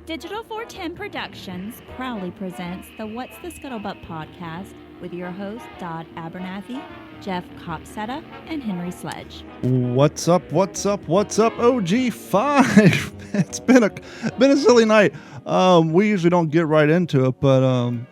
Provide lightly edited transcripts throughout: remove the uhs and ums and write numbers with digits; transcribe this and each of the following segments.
Digital 410 Productions proudly presents the What's the Scuttlebutt podcast with your hosts Dodd Abernathy, Jeff Copsetta, and Henry Sledge. What's up, OG5? It's been a silly night. We usually don't get right into it, but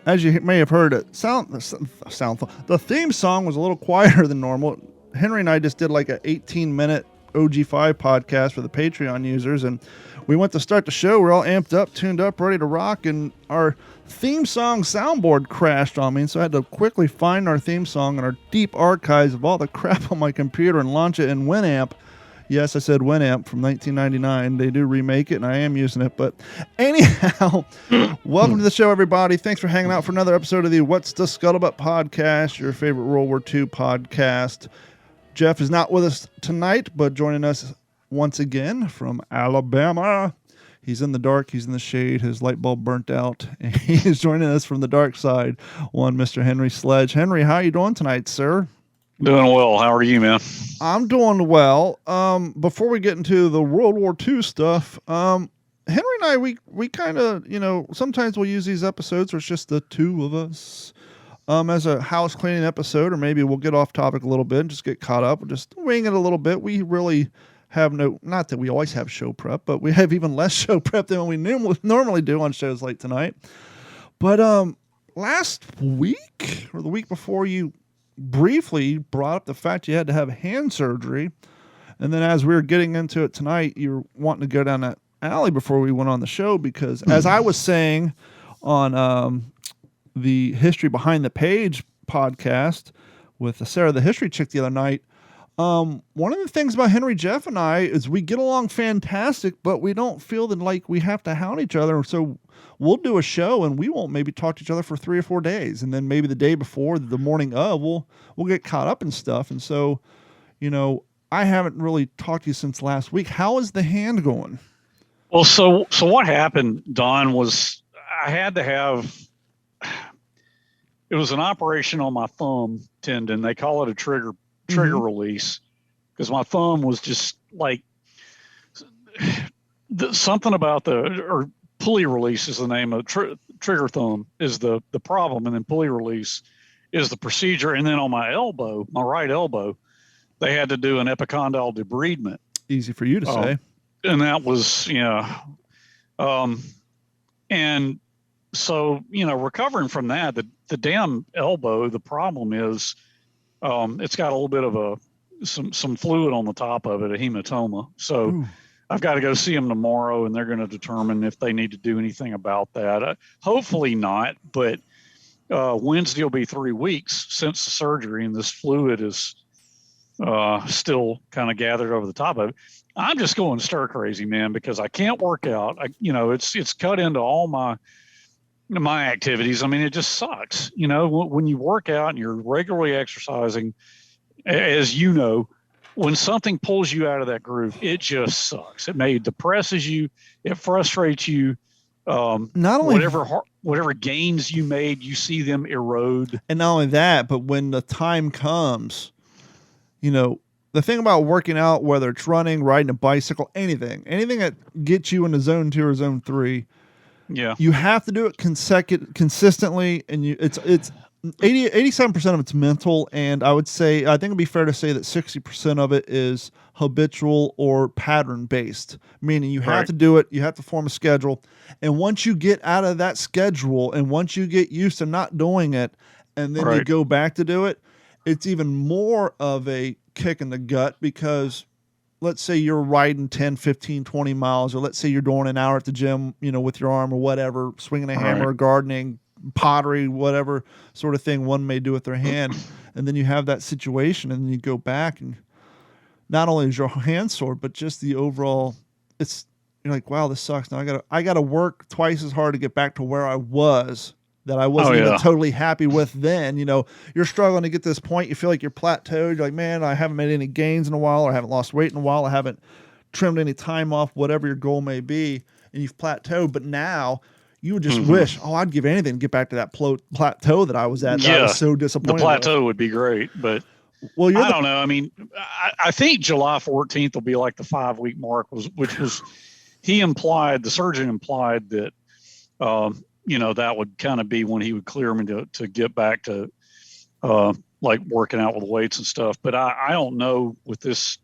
as you may have heard, the theme song was a little quieter than normal. Henry and I just did like an 18-minute OG5 podcast for the Patreon users, and we went to start the show. We're all amped up, tuned up, ready to rock, and our theme song soundboard crashed on me, so I had to quickly find our theme song in our deep archives of all the crap on my computer and launch it in Winamp. Yes, I said Winamp from 1999. They do remake it, and I am using it. But anyhow, welcome to the show, everybody. Thanks for hanging out for another episode of the What's the Scuttlebutt podcast, your favorite World War II podcast. Jeff is not with us tonight, but joining us once again from Alabama. He's in the dark. He's in the shade. His light bulb burnt out. And he is joining us from the dark side, one Mr. Henry Sledge. Henry, how you doing tonight, sir? Doing well. How are you, man? I'm doing well. Before we get into the World War II stuff, Henry and I, we kind of, sometimes we'll use these episodes where it's just the two of us as a house cleaning episode, or maybe we'll get off topic a little bit and just get caught up. We'll just wing it a little bit. We really have not that we always have show prep, but we have even less show prep than we normally do on shows like tonight. But last week, or the week before, you briefly brought up the fact you had to have hand surgery. And then as we were getting into it tonight, you were wanting to go down that alley before we went on the show because, as I was saying on the History Behind the Page podcast with Sarah the History Chick the other night, one of the things about Henry, Jeff, and I is we get along fantastic, but we don't feel that like we have to hound each other. So we'll do a show and we won't maybe talk to each other for 3 or 4 days. And then maybe the day before, the morning of, we'll get caught up in stuff. And so, I haven't really talked to you since last week. How is the hand going? Well, so what happened, Don, was I had to have, it was an operation on my thumb tendon. They call it a trigger release, because my thumb was just like something about or pulley release is the name of trigger thumb is the problem, and then pulley release is the procedure. And then on my elbow, my right elbow, they had to do an epicondyle debridement. Easy for you to say. And that was, and so, recovering from that, the damn elbow, the problem is, it's got a little bit of some fluid on the top of it, a hematoma. So ooh. I've got to go see them tomorrow, and they're going to determine if they need to do anything about that. Hopefully not, but Wednesday will be 3 weeks since the surgery, and this fluid is still kind of gathered over the top of it. I'm just going stir crazy, man, because I can't work out. It's cut into all my activities. I mean, it just sucks. When you work out and you're regularly exercising, as you know, when something pulls you out of that groove, it just sucks. It depresses you. It frustrates you. Not only whatever gains you made, you see them erode. And not only that, but when the time comes, the thing about working out, whether it's running, riding a bicycle, anything that gets you into zone 2 or zone 3, yeah, you have to do it consistently, and it's 87% of it's mental, and I think it'd be fair to say that 60% of it is habitual or pattern based, meaning you have to do it, you have to form a schedule, and once you get out of that schedule, and once you get used to not doing it, and then you go back to do it, it's even more of a kick in the gut, because let's say you're riding 10, 15, 20 miles, or let's say you're doing an hour at the gym, with your arm or whatever, swinging a hammer, gardening, pottery, whatever sort of thing one may do with their hand. And then you have that situation, and then you go back, and not only is your hand sore, but just the overall, you're like, wow, this sucks. Now I gotta work twice as hard to get back to where I was, that I wasn't even totally happy with then. You're struggling to get to this point. You feel like you're plateaued. You're like, man, I haven't made any gains in a while, or I haven't lost weight in a while. I haven't trimmed any time off, whatever your goal may be, and you've plateaued. But now you would just wish, I'd give anything to get back to that plateau that I was at. I was so disappointed. The plateau would be great, but I don't know. I mean, I think July 14th will be like the 5-week mark, which was the surgeon implied that, that would kind of be when he would clear me to get back to like working out with weights and stuff. But I don't know with this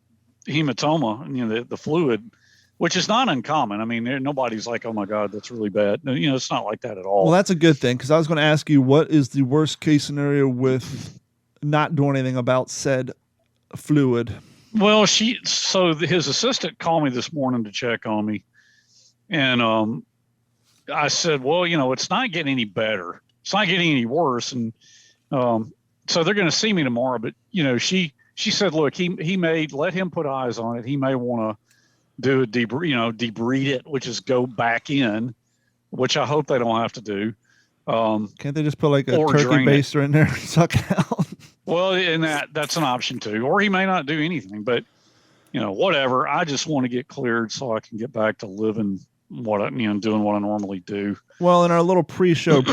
hematoma, the fluid, which is not uncommon. I mean, nobody's like, oh my God, that's really bad. No, it's not like that at all. Well, that's a good thing, because I was going to ask you, what is the worst case scenario with not doing anything about said fluid? Well, his assistant called me this morning to check on me. And I said, well, it's not getting any better. It's not getting any worse. And so they're going to see me tomorrow. But, she said, look, he may let him put eyes on it. He may want to do a debride it, which is go back in, which I hope they don't have to do. Can't they just put like a turkey baster in there and suck it out? Well, and that's an option too. Or he may not do anything, but whatever. I just want to get cleared so I can get back to living doing what I normally do. Well, in our little pre-show,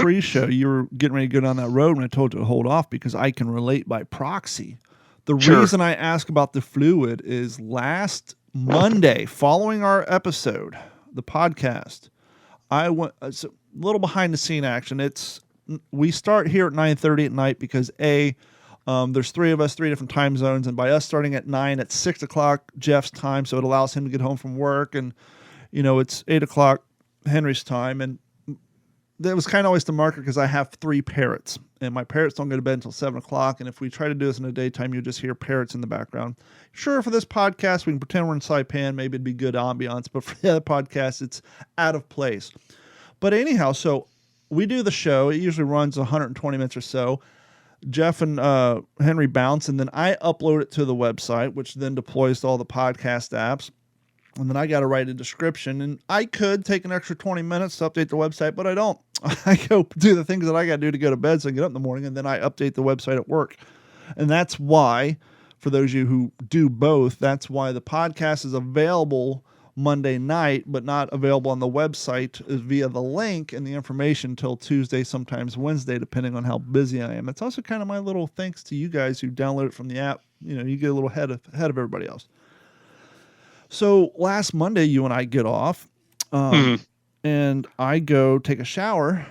you were getting ready to go down that road when I told you to hold off, because I can relate by proxy. The reason I ask about the fluid is last Monday, following our episode, the podcast, I went. It's a little behind the scene action. We start here at 9:30 at night because there's three of us, 3 different time zones, and by us starting at 9, it's 6 o'clock Jeff's time, so it allows him to get home from work, and it's 8 o'clock Henry's time, and that was kind of always the marker because I have 3 parrots, and my parrots don't go to bed until 7 o'clock, and if we try to do this in the daytime, you'll just hear parrots in the background. Sure, for this podcast, we can pretend we're in Saipan. Maybe it'd be good ambiance, but for the other podcast, it's out of place. But anyhow, so we do the show. It usually runs 120 minutes or so. Jeff and Henry bounce, and then I upload it to the website, which then deploys to all the podcast apps. And then I got to write a description, and I could take an extra 20 minutes to update the website, but I don't. I go do the things that I got to do to go to bed so I get up in the morning, and then I update the website at work. And that's why, for those of you who do both, that's why the podcast is available Monday night, but not available on the website via the link and the information till Tuesday, sometimes Wednesday, depending on how busy I am. It's also kind of my little thanks to you guys who download it from the app. You get a little ahead of everybody else. So last Monday, you and I get off, and I go take a shower,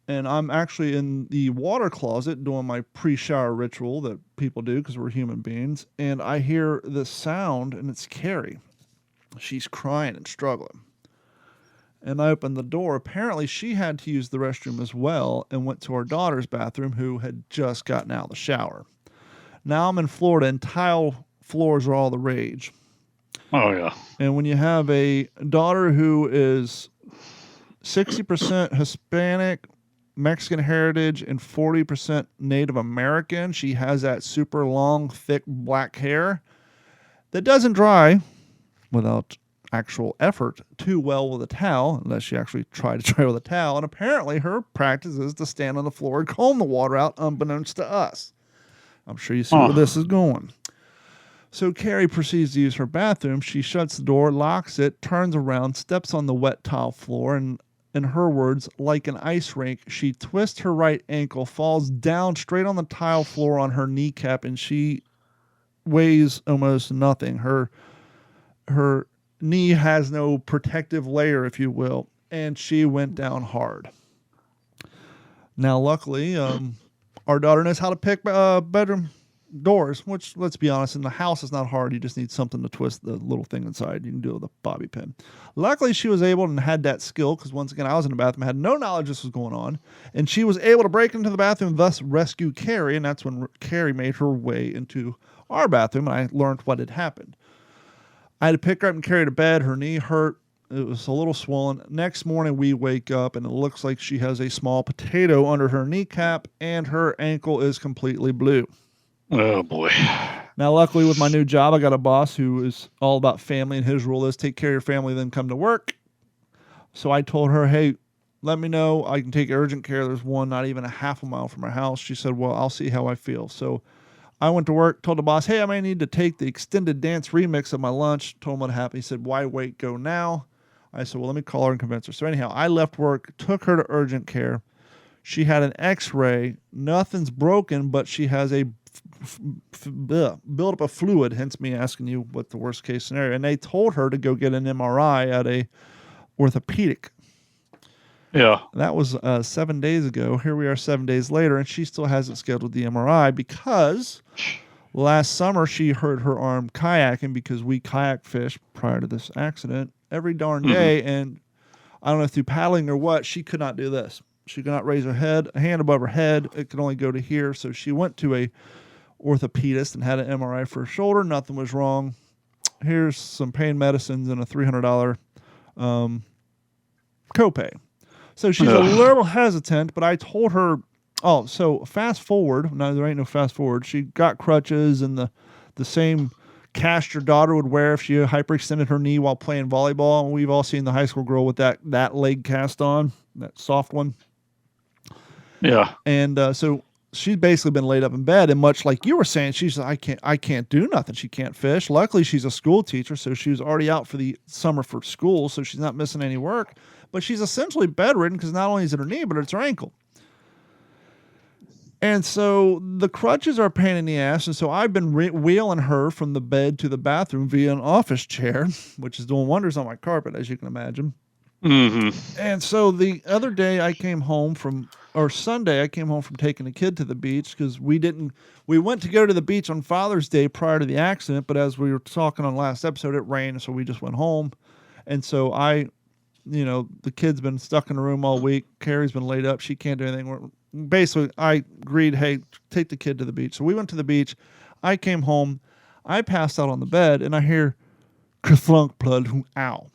and I'm actually in the water closet doing my pre-shower ritual that people do because we're human beings, and I hear this sound, and it's Carrie. She's crying and struggling. And I opened the door. Apparently, she had to use the restroom as well and went to our daughter's bathroom, who had just gotten out of the shower. Now I'm in Florida, and tile floors are all the rage. Oh, yeah. And when you have a daughter who is 60% Hispanic, Mexican heritage, and 40% Native American, she has that super long, thick black hair that doesn't dry without actual effort too well with a towel, unless you actually try to dry with a towel. And apparently her practice is to stand on the floor and comb the water out, unbeknownst to us. I'm sure you see where this is going. So Carrie proceeds to use her bathroom. She shuts the door, locks it, turns around, steps on the wet tile floor, and in her words, like an ice rink, she twists her right ankle, falls down straight on the tile floor on her kneecap, and she weighs almost nothing. Her knee has no protective layer, if you will, and she went down hard. Now, luckily, our daughter knows how to pick bedroom doors, which, let's be honest, in the house is not hard. You just need something to twist the little thing inside. You can do it with a bobby pin. Luckily, she was able and had that skill, because once again, I was in the bathroom, I had no knowledge this was going on, and she was able to break into the bathroom, thus rescue Carrie, and that's when Carrie made her way into our bathroom, and I learned what had happened. I had to pick her up and carry her to bed. Her knee hurt. It was a little swollen. Next morning, we wake up, and it looks like she has a small potato under her kneecap, and her ankle is completely blue. Oh, boy. Now, luckily, with my new job, I got a boss who is all about family, and his rule is take care of your family, then come to work. So I told her, hey, let me know. I can take urgent care. There's one not even a half a mile from our house. She said, well, I'll see how I feel. So I went to work, told the boss, hey, I may need to take the extended dance remix of my lunch. Told him what happened. He said, why wait? Go now. I said, well, let me call her and convince her. So anyhow, I left work, took her to urgent care. She had an x-ray. Nothing's broken, but she has a build up a fluid, hence me asking you what the worst case scenario. And they told her to go get an MRI at a orthopedic. Yeah. That was 7 days ago. Here we are 7 days later, and she still hasn't scheduled the MRI because last summer she hurt her arm kayaking because we kayak fish prior to this accident every darn day. And I don't know through paddling or what, she could not do this. She could not raise her hand above her head. It could only go to here. So she went to a orthopedist and had an MRI for her shoulder. Nothing was wrong. Here's some pain medicines and a $300 copay. So she's a little hesitant, but I told her, so fast forward. No, there ain't no fast forward. She got crutches and the same cast your daughter would wear if she hyperextended her knee while playing volleyball. And we've all seen the high school girl with that leg cast on, that soft one. Yeah. And so she's basically been laid up in bed. And much like you were saying, she's I can't do nothing. She can't fish. Luckily, she's a school teacher, so she was already out for the summer for school, so she's not missing any work. But she's essentially bedridden because not only is it her knee, but it's her ankle. And so the crutches are a pain in the ass. And so I've been wheeling her from the bed to the bathroom via an office chair, which is doing wonders on my carpet, as you can imagine. Mm-hmm. And so the other day Sunday, I came home from taking the kid to the beach because we went to go to the beach on Father's Day prior to the accident. But as we were talking on last episode, it rained. So we just went home. And so the kid's been stuck in the room all week. Carrie's been laid up. She can't do anything. Basically, I agreed, hey, take the kid to the beach. So we went to the beach. I came home. I passed out on the bed, and I hear kerthunk blood, ow.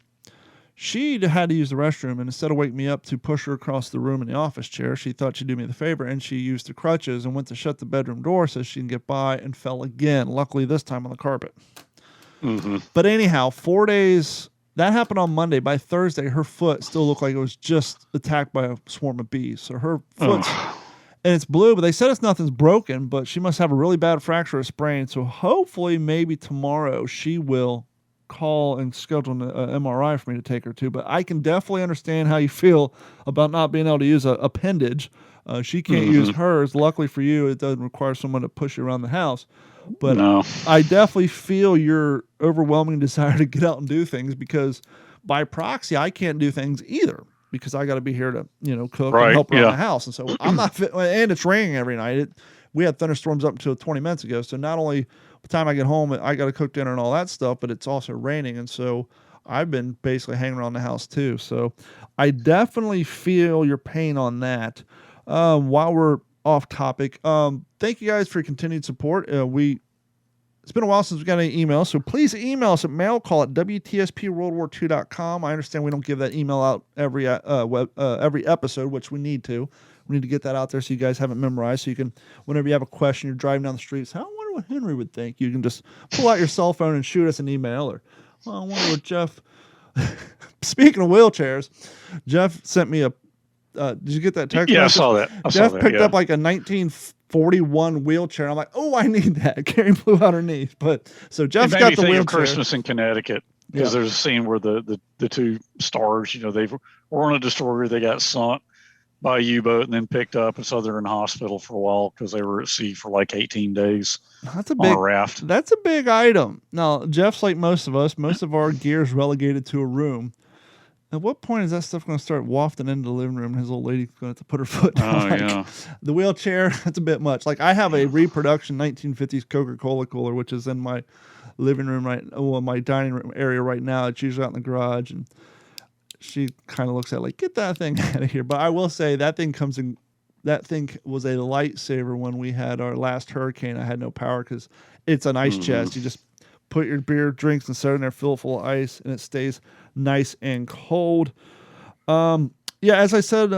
She had to use the restroom, and instead of waking me up to push her across the room in the office chair, she thought she'd do me the favor, and she used the crutches and went to shut the bedroom door so she can get by and fell again, luckily this time on the carpet. Mm-hmm. But anyhow, 4 days... That happened on Monday. By Thursday, her foot still looked like it was just attacked by a swarm of bees. So her foot's, and it's blue, but they said nothing's broken, but she must have a really bad fracture or sprain. So hopefully maybe tomorrow she will call and schedule an MRI for me to take her to. But I can definitely understand how you feel about not being able to use an appendage. She can't use hers. Luckily for you, it doesn't require someone to push you around the house. But no. I definitely feel your overwhelming desire to get out and do things because by proxy, I can't do things either because I got to be here to, cook and help around the house. And so I'm not fit. And it's raining every night. We had thunderstorms up until 20 minutes ago. So not only by the time I get home, I got to cook dinner and all that stuff, but it's also raining. And so I've been basically hanging around the house too. So I definitely feel your pain on that. While we're off topic, thank you guys for your continued support. It's been a while since we got any emails, so please email us at mailcall@WTSPWWII-EP122-Saipan. I understand we don't give that email out every episode, which we need to. We need to get that out there so you guys have it memorized. So you can, whenever you have a question, you're driving down the street, say, I wonder what Henry would think. You can just pull out your cell phone and shoot us an email. Or, I wonder what Jeff... Speaking of wheelchairs, Jeff sent me a... did you get that text? Yeah, message? I saw that. Jeff picked up like a 1941 wheelchair. I'm like, oh, I need that. Carrie blew out her knee. But so Jeff's got the wheelchair. Of Christmas in Connecticut because there's a scene where the two stars, they were on a destroyer. They got sunk by a U-boat and then picked up, and so they're in the hospital for a while because they were at sea for like 18 days. On a raft. That's a big item. Now Jeff's like most of us. Most of our gear is relegated to a room. At what point is that stuff going to start wafting into the living room and his old lady's going to have to put her foot down? Yeah. The wheelchair, that's a bit much. Like I have a reproduction 1950s Coca-Cola cooler, which is in my living room my dining room area right now. It's usually out in the garage. And she kind of looks at it like, get that thing out of here. But I will say that thing was a lifesaver when we had our last hurricane. I had no power because it's an ice chest. You just put your beer, drinks, and set in there, fill it full of ice, and it stays nice and cold. As I said,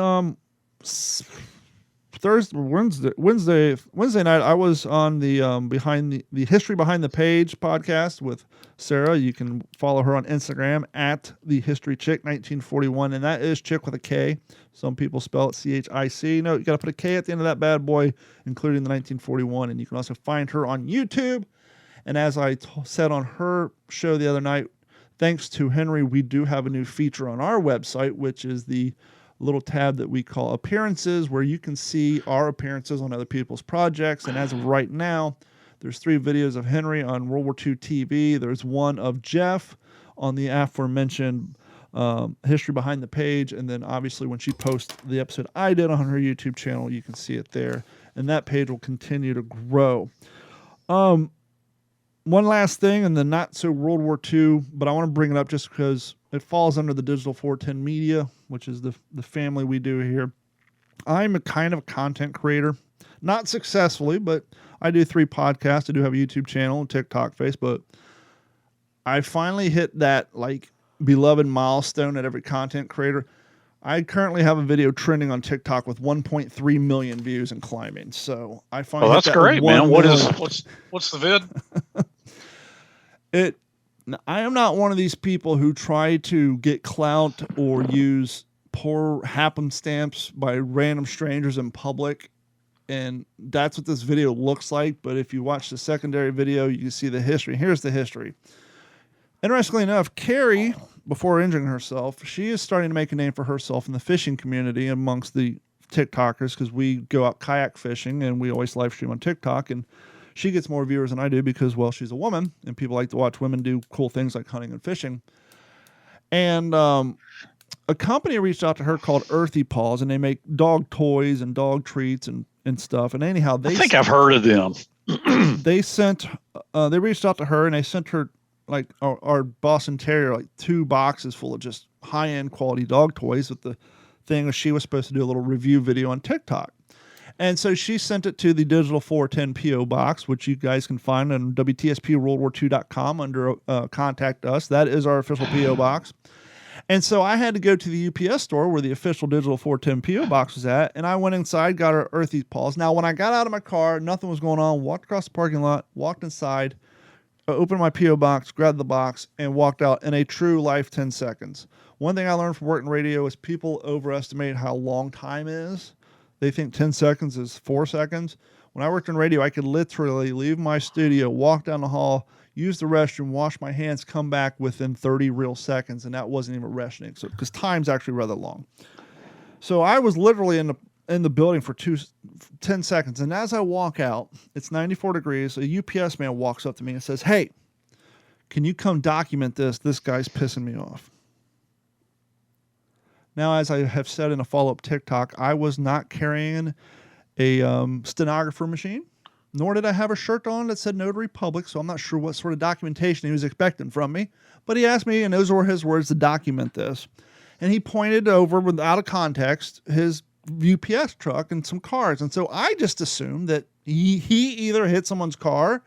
Wednesday night, I was on the History Behind the Page podcast with Sarah. You can follow her on Instagram at the History Chick 1941, and that is Chick with a K. Some people spell it CHIC. No, you got to put a K at the end of that bad boy, including the 1941, and you can also find her on YouTube. And as I said on her show the other night, thanks to Henry, we do have a new feature on our website, which is the little tab that we call appearances, where you can see our appearances on other people's projects. And as of right now, there's 3 videos of Henry on World War II TV. There's one of Jeff on the aforementioned History Behind the Page. And then obviously when she posts the episode I did on her YouTube channel, you can see it there. And that page will continue to grow. One last thing, and then not so World War II, but I want to bring it up just because it falls under the Digital 410 Media, which is the family we do here. I'm a kind of a content creator, not successfully, but I do 3 podcasts. I do have a YouTube channel, TikTok, Facebook. I finally hit that like beloved milestone at every content creator. I currently have a video trending on TikTok with 1.3 million views and climbing. So I finally. Oh, that's great, man. What's the vid? I am not one of these people who try to get clout or use poor happenstance by random strangers in public. And that's what this video looks like. But if you watch the secondary video, you can see the history. Here's the history. Interestingly enough, Carrie, before injuring herself, she is starting to make a name for herself in the fishing community amongst the TikTokers, because we go out kayak fishing and we always live stream on TikTok. And she gets more viewers than I do because, well, she's a woman and people like to watch women do cool things like hunting and fishing. And a company reached out to her called Earthy Paws, and they make dog toys and dog treats and stuff. And anyhow, I think I've heard of them. They reached out to her and they sent her like our Boston Terrier, like 2 boxes full of just high-end quality dog toys with the thing she was supposed to do a little review video on TikTok. And so she sent it to the Digital 410 P.O. Box, which you guys can find on WTSPWWII-EP122-Saipan under Contact Us. That is our official P.O. Box. And so I had to go to the UPS store where the official Digital 410 P.O. Box was at, and I went inside, got her Earthy Paws. Now, when I got out of my car, nothing was going on, walked across the parking lot, walked inside, opened my P.O. box, grabbed the box, and walked out in a true life 10 seconds. One thing I learned from working radio is people overestimate how long time is. They think 10 seconds is 4 seconds. When I worked in radio, I could literally leave my studio, walk down the hall, use the restroom, wash my hands, come back within 30 real seconds, and that wasn't even rationing. So, because time's actually rather long. So I was literally in the building for 10 seconds. And as I walk out, it's 94 degrees. A UPS man walks up to me and says, "Hey, can you come document this? This guy's pissing me off." Now, as I have said in a follow-up TikTok, I was not carrying a stenographer machine, nor did I have a shirt on that said Notary Public, so I'm not sure what sort of documentation he was expecting from me. But he asked me, and those were his words, to document this. And he pointed over, without a context, his UPS truck and some cars. And so I just assumed that he either hit someone's car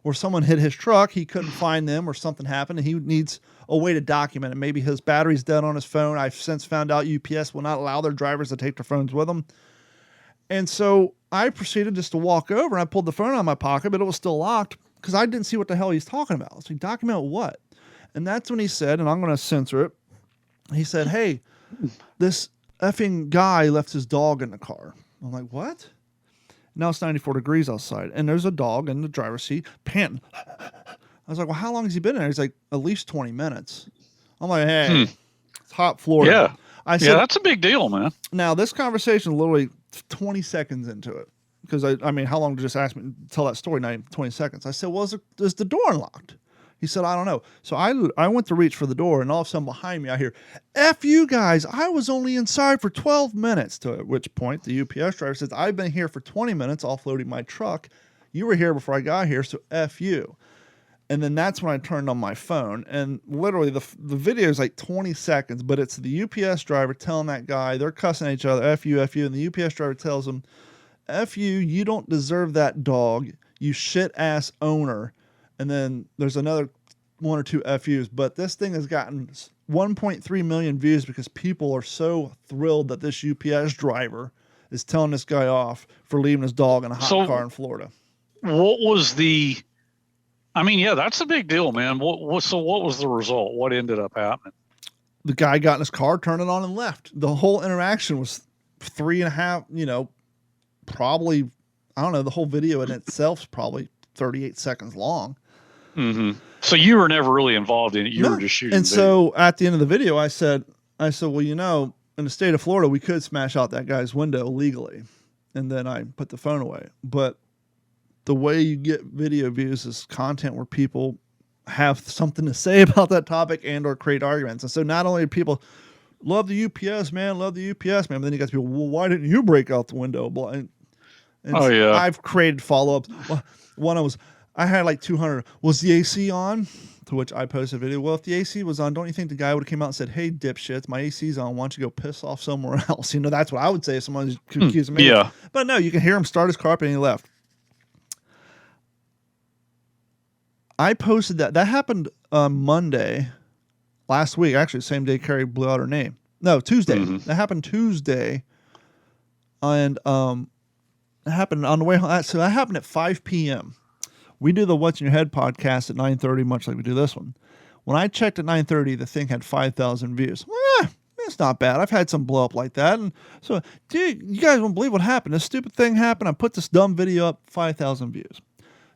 or someone hit his truck, he couldn't find them, or something happened, and he needs a way to document it. Maybe his battery's dead on his phone. I've since found out UPS will not allow their drivers to take their phones with them. And so I proceeded just to walk over, and I pulled the phone out of my pocket, but it was still locked because I didn't see what the hell he's talking about. So he documented what? And that's when he said, and I'm going to censor it, he said, "Hey, this effing guy left his dog in the car." I'm like, "What?" Now it's 94 degrees outside, and there's a dog in the driver's seat panting. I was like, "Well, how long has he been in there?" He's like, "At least 20 minutes. I'm like, "Hey, it's hot Florida." Yeah. I said, yeah, that's a big deal, man. Now, this conversation literally 20 seconds into it, because I mean, how long to just ask me to tell that story? Not even 20 seconds. I said, "Well, is the door unlocked?" He said, "I don't know." So I went to reach for the door, and all of a sudden behind me, I hear, "F you guys, I was only inside for 12 minutes. To which point the UPS driver says, "I've been here for 20 minutes offloading my truck. You were here before I got here, so F you." And then that's when I turned on my phone, and literally the video is like 20 seconds, but it's the UPS driver telling that guy, they're cussing at each other, "F you, F you." And the UPS driver tells him, "F you, you don't deserve that dog, you shit-ass owner." And then there's another 1 or 2 FUs, but this thing has gotten 1.3 million views because people are so thrilled that this UPS driver is telling this guy off for leaving his dog in a hot car in Florida. What was the... I mean, yeah, that's a big deal, man. So what was the result? What ended up happening? The guy got in his car, turned it on, and left. The whole interaction was 3.5, probably, I don't know, the whole video in itself is probably 38 seconds long. Mm-hmm. So you were never really involved in it. You were just shooting. And so at the end of the video, I said, "Well, in the state of Florida, we could smash out that guy's window legally, and then I put the phone away. But the way you get video views is content where people have something to say about that topic and or create arguments. And so not only do people love the UPS, man, but then you got people, well, why didn't you break out the window? And Oh yeah. I've created follow-ups. One I had like 200. Was the AC on? To which I posted a video. Well, if the AC was on, don't you think the guy would have came out and said, "Hey, dipshits, my AC's on. Why don't you go piss off somewhere else?" You know, that's what I would say if someone's accusing me. Yeah. But no, you can hear him start his car up and he left. I posted that. That happened Monday last week. Actually, the same day Carrie blew out her name. No, Tuesday. Mm-hmm. That happened Tuesday. And it happened on the way home. So that happened at 5 p.m. We do the What's in Your Head podcast at 9:30, much like we do this one. When I checked at 9:30, the thing had 5,000 views. Well, it's not bad. I've had some blow up like that. And so, dude, you guys won't believe what happened. This stupid thing happened. I put this dumb video up, 5,000 views.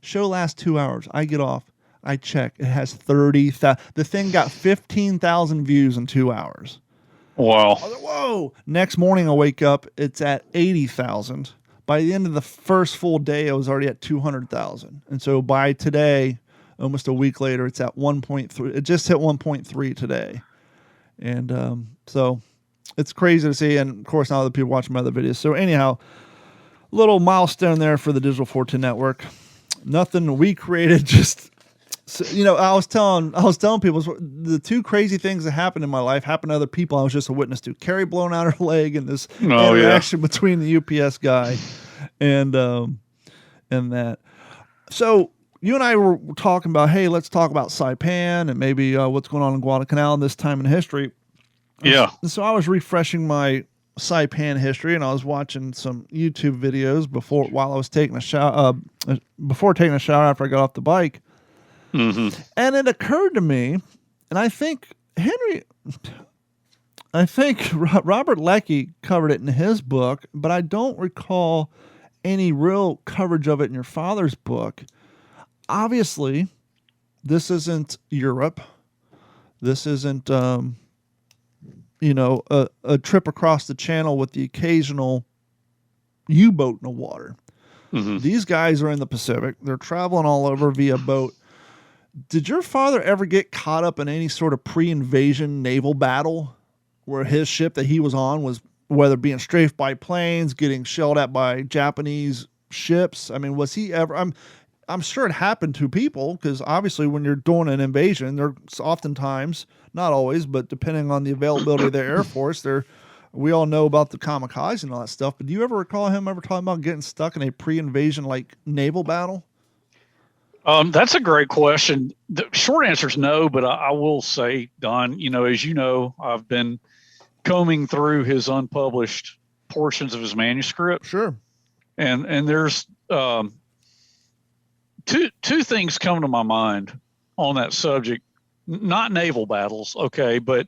Show lasts 2 hours. I get off. I check. It has 30,000. The thing got 15,000 views in 2 hours. Wow. I was like, whoa. Next morning I wake up, it's at 80,000. By the end of the first full day, I was already at 200,000. And so by today, almost a week later, it's at 1.3. It just hit 1.3 today. And so it's crazy to see. And of course, now other people watching my other videos. So anyhow, little milestone there for the Digital 410 Network. Nothing we created, just... So, you know, I was telling people the two crazy things that happened in my life happened to other people I was just a witness to. Carrie blowing out her leg and this interaction between the UPS guy and that. So you and I were talking about, hey, let's talk about Saipan and maybe what's going on in Guadalcanal in this time in history. Yeah. And so I was refreshing my Saipan history, and I was watching some YouTube videos while I was taking a shower. Before taking a shower after I got off the bike. Mm-hmm. And it occurred to me, and I think Robert Leckie covered it in his book, but I don't recall any real coverage of it in your father's book. Obviously, this isn't Europe. This isn't, a trip across the channel with the occasional U-boat in the water. Mm-hmm. These guys are in the Pacific. They're traveling all over via boat. Did your father ever get caught up in any sort of pre-invasion naval battle where his ship that he was on was, whether being strafed by planes, getting shelled at by Japanese ships? I mean, was he ever... I'm sure it happened to people, because obviously when you're doing an invasion, there's oftentimes, not always, but depending on the availability of their Air Force, we all know about the kamikaze and all that stuff. But do you ever recall him ever talking about getting stuck in a pre-invasion like naval battle? That's a great question. The short answer is no, but I will say, Don, as you know, I've been combing through his unpublished portions of his manuscript. Sure. And there's two things come to my mind on that subject. Not naval battles, okay, but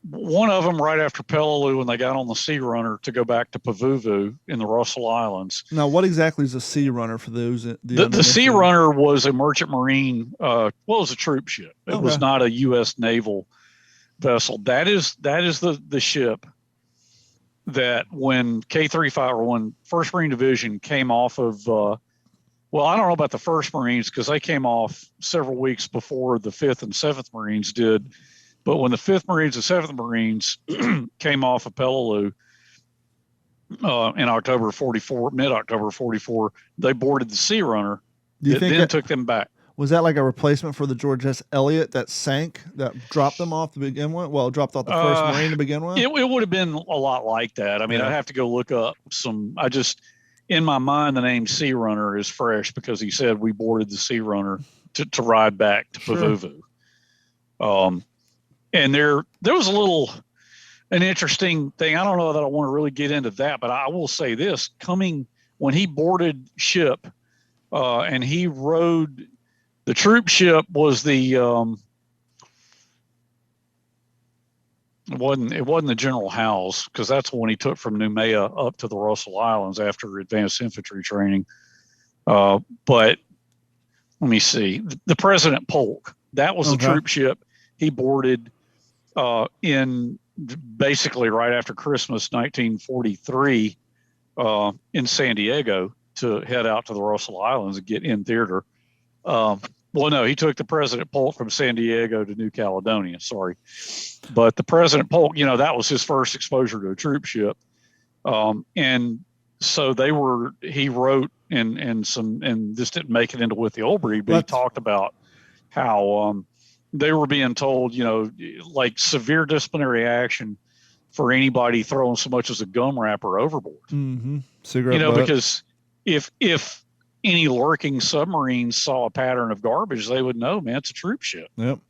one of them right after Peleliu when they got on the Sea Runner to go back to Pavuvu in the Russell Islands. Now, what exactly is a Sea Runner for those? The Sea Runner was a merchant marine, it was a troop ship. It was not a U.S. naval vessel. That is the ship that when K-35 or when 1st Marine Division came off of, I don't know about the 1st Marines because they came off several weeks before the 5th and 7th Marines did. But when the 5th Marines and 7th Marines came off of Peleliu in October 44, mid-October 44, they boarded the Sea Runner. It then took them back. Was that like a replacement for the George S. Elliott that sank, that dropped them off to begin with? Well, dropped off the 1st Marine to begin with? It would have been a lot like that. I mean, I'd have to go look up in my mind, the name Sea Runner is fresh because he said we boarded the Sea Runner to ride back to Pavuvu. And there was an interesting thing. I don't know that I want to really get into that, but I will say this: when he boarded ship, and he rode the troop ship was the it wasn't the General Howes, because that's the one he took from Noumea up to the Russell Islands after advanced infantry training. But let me see, the President Polk, that was the troop ship he boarded in basically right after Christmas 1943 in San Diego to head out to the Russell Islands and get in theater. Well, no, he took the President Polk from San Diego to New Caledonia. Sorry, but the President Polk, that was his first exposure to a troop ship, and so he wrote and this didn't make it into With the Old Breed, but he talked about how they were being told, like severe disciplinary action for anybody throwing so much as a gum wrapper overboard. Mm-hmm. Cigarette butt. Because if any lurking submarines saw a pattern of garbage, they would know, man, it's a troop ship. Yep.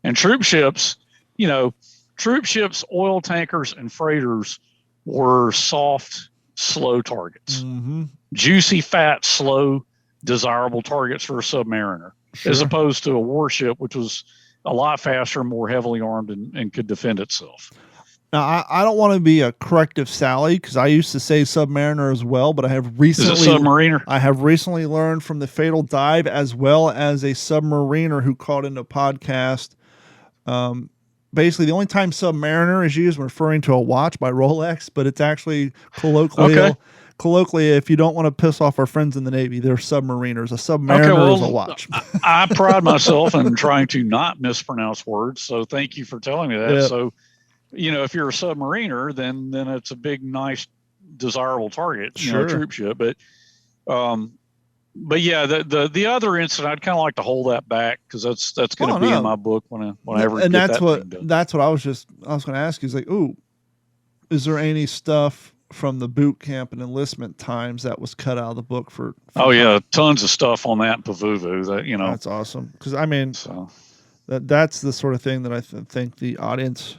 And troop ships, oil tankers, and freighters were soft, slow targets. Mm-hmm. Juicy, fat, slow, desirable targets for a submariner, as opposed to a warship, which was a lot faster, more heavily armed, and could defend itself. Now, I don't want to be a corrective Sally, because I used to say submariner as well, but I have recently learned from the Fatal Dive, as well as a submariner who called into a podcast. Basically, the only time submariner is used when referring to a watch by Rolex, but it's actually colloquially, if you don't want to piss off our friends in the Navy, they're submariners. A submariner is a watch. I pride myself in trying to not mispronounce words, so thank you for telling me that. Yep. So, if you're a submariner, then it's a big, nice, desirable target, a troop ship. But yeah, the other incident, I'd kind of like to hold that back, because that's going to be in my book when I ever get that thing done. That's what I was going to ask you. Is like, is there any stuff from the boot camp and enlistment times that was cut out of the book for yeah, tons of stuff on that in Pavuvu. That's awesome, because that's the sort of thing that I think the audience,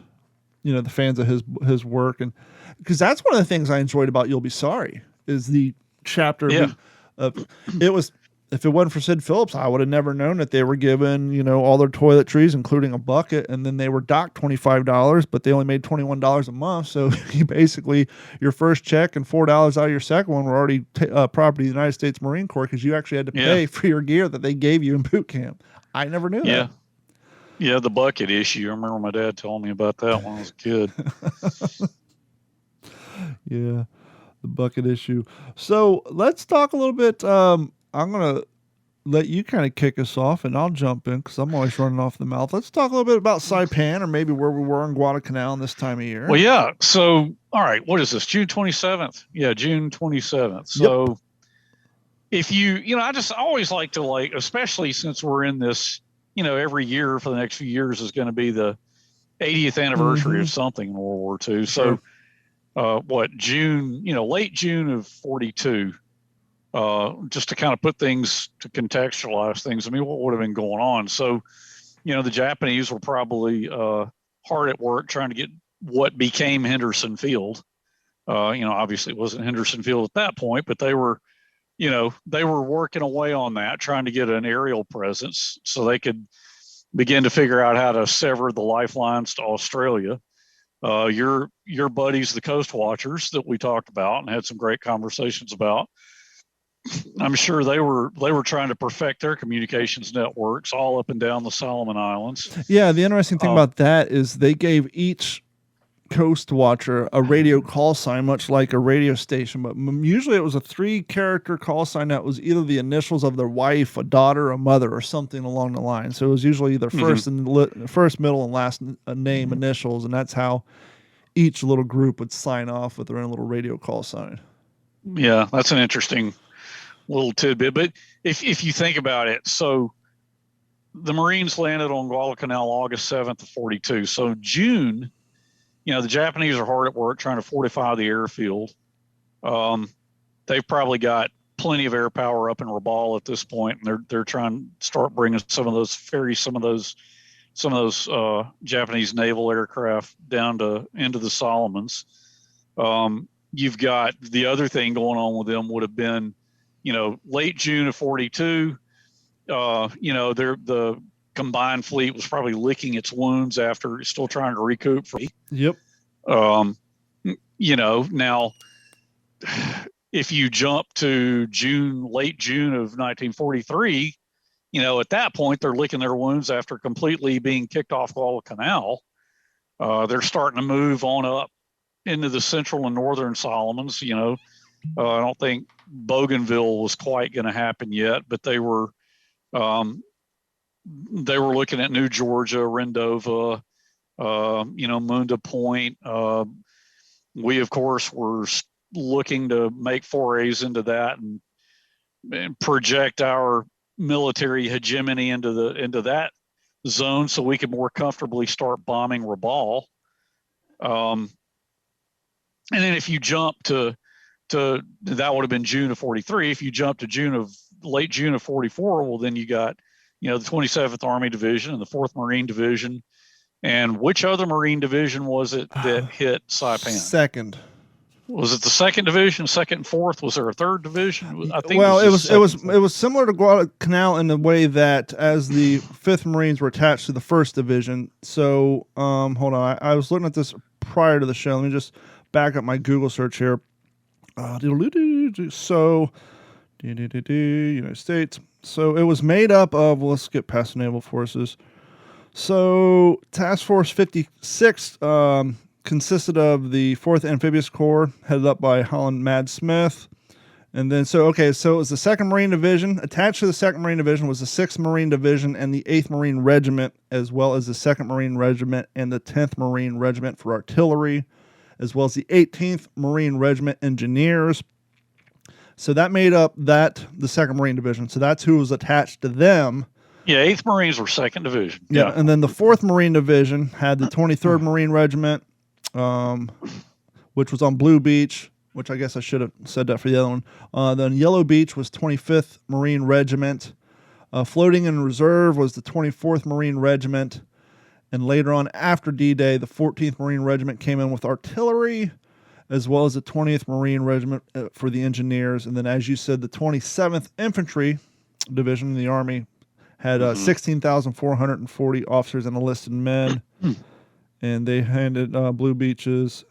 the fans of his work, and because that's one of the things I enjoyed about You'll Be Sorry is the chapter of it was. If it wasn't for Sid Phillips, I would have never known that they were given, all their toiletries, including a bucket, and then they were docked $25, but they only made $21 a month. So you basically, your first check and $4 out of your second one were already property of the United States Marine Corps, because you actually had to pay for your gear that they gave you in boot camp. I never knew that. Yeah, the bucket issue. I remember my dad telling me about that when I was a kid. Yeah, the bucket issue. So let's talk a little bit. I'm going to let you kind of kick us off, and I'll jump in because I'm always running off the mouth. Let's talk a little bit about Saipan, or maybe where we were in Guadalcanal this time of year. Well, yeah. So, all right, what is this? June 27th? Yeah, June 27th. So if I just always like to, especially since we're in this, every year for the next few years is going to be the 80th anniversary of something in World War II. So, June, late June of 42. Just to kind of put things, to contextualize things. I mean, what would have been going on? So, the Japanese were probably hard at work trying to get what became Henderson Field. Obviously it wasn't Henderson Field at that point, but they were working away on that, trying to get an aerial presence so they could begin to figure out how to sever the lifelines to Australia. Your buddies, the Coast Watchers, that we talked about and had some great conversations about, I'm sure they were trying to perfect their communications networks all up and down the Solomon Islands. Yeah, the interesting thing about that is they gave each Coast Watcher a radio call sign, much like a radio station, but usually it was a 3-character call sign that was either the initials of their wife, a daughter, a mother, or something along the line. So it was usually their first, middle, and last name initials, and that's how each little group would sign off with their own little radio call sign. Yeah, that's an interesting little tidbit. But if you think about it, so the Marines landed on Guadalcanal August 7th of 42. So June, the Japanese are hard at work trying to fortify the airfield. They've probably got plenty of air power up in Rabaul at this point, and they're trying to start bringing some of those Japanese naval aircraft down into the Solomons. You've got the other thing going on with them would have been, late June of 42. The combined fleet was probably licking its wounds after still trying to recoup. Yep. Now if you jump to late June of 1943, at that point they're licking their wounds after completely being kicked off Guadalcanal. They're starting to move on up into the central and northern Solomons. I don't think Bougainville was quite going to happen yet, but they were looking at New Georgia, Rendova, Munda Point. We, of course, were looking to make forays into that and project our military hegemony into that zone so we could more comfortably start bombing Rabaul. And then if you jump to that would have been June of 43. If you jump to late June of 44, well, then you got, the 27th Army Division and the 4th Marine Division. And which other Marine Division was it that hit Saipan? Second. Was it the 2nd Division, 2nd and 4th? Was there a 3rd division? I think. Well, it was similar to Guadalcanal in the way that as the 5th Marines were attached to the 1st Division. So, hold on, I was looking at this prior to the show. Let me just back up my Google search here. So, United States. So it was made up of. Let's get past the naval forces. So Task Force 56 consisted of the 4th Amphibious Corps, headed up by Holland Mad Smith. And then, so it was the 2nd Marine Division. Attached to the 2nd Marine Division was the 6th Marine Division and the 8th Marine Regiment, as well as the 2nd Marine Regiment and the 10th Marine Regiment for artillery, as well as the 18th Marine Regiment Engineers. So that made up the 2nd Marine Division. So that's who was attached to them. Yeah, 8th Marines were 2nd Division. Yeah, and then the 4th Marine Division had the 23rd Marine Regiment, which was on Blue Beach, which I guess I should have said that for the other one. Then Yellow Beach was 25th Marine Regiment. Floating in reserve was the 24th Marine Regiment. And later on, after D-Day, the 14th Marine Regiment came in with artillery, as well as the 20th Marine Regiment for the engineers. And then, as you said, the 27th Infantry Division in the Army had 16,440 officers and enlisted men. And they handed Blue Beaches.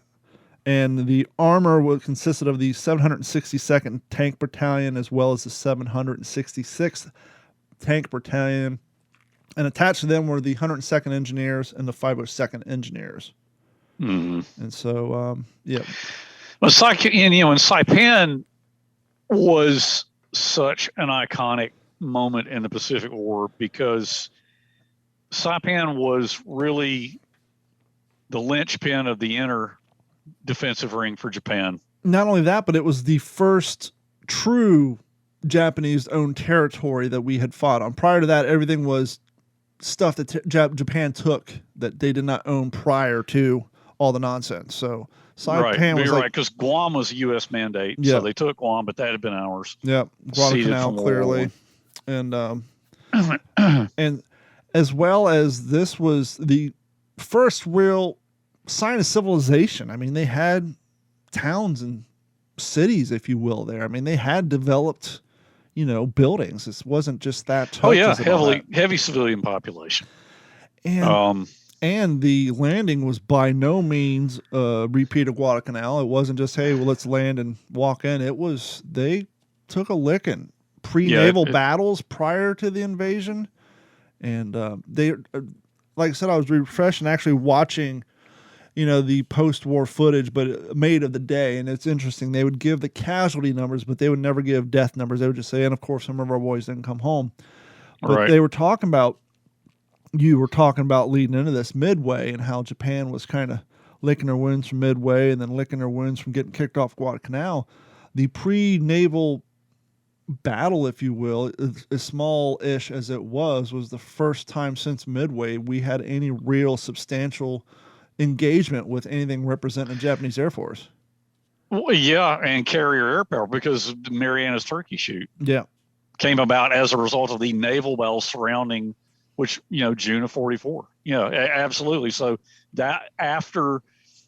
And the armor consisted of the 762nd Tank Battalion, as well as the 766th Tank Battalion. And attached to them were the 102nd Engineers and the 502nd Engineers. Mm-hmm. And so, yeah. Well, Saipan was such an iconic moment in the Pacific War because Saipan was really the linchpin of the inner defensive ring for Japan. Not only that, but it was the first true Japanese-owned territory that we had fought on. Prior to that, everything was stuff that Japan took that they did not own prior to all the nonsense. So Saipan was right, because Guam was a U.S. mandate, so they took Guam, but that had been ours. Yeah, Guadalcanal clearly, and and as well as this was the first real sign of civilization. I mean, they had towns and cities, if you will, there. I mean, they had developed, buildings. This wasn't just that. Heavy civilian population. And the landing was by no means a repeat of Guadalcanal. It wasn't just, hey, well, let's land and walk in. It was, they took a licking. Pre-naval battles prior to the invasion. And they, like I said, I was refreshing, actually watching, the post-war footage, but made of the day. And it's interesting. They would give the casualty numbers, but they would never give death numbers. They would just say, and of course, some of our boys didn't come home. But they were talking about, you were talking about leading into this Midway and how Japan was kind of licking their wounds from Midway and then licking their wounds from getting kicked off Guadalcanal. The pre-naval battle, if you will, as small-ish as it was the first time since Midway we had any real substantial engagement with anything representing the Japanese Air Force. Well, yeah, and carrier air power, because Mariana's Turkey Shoot came about as a result of the naval battle surrounding, which, June of 44. Absolutely. So that after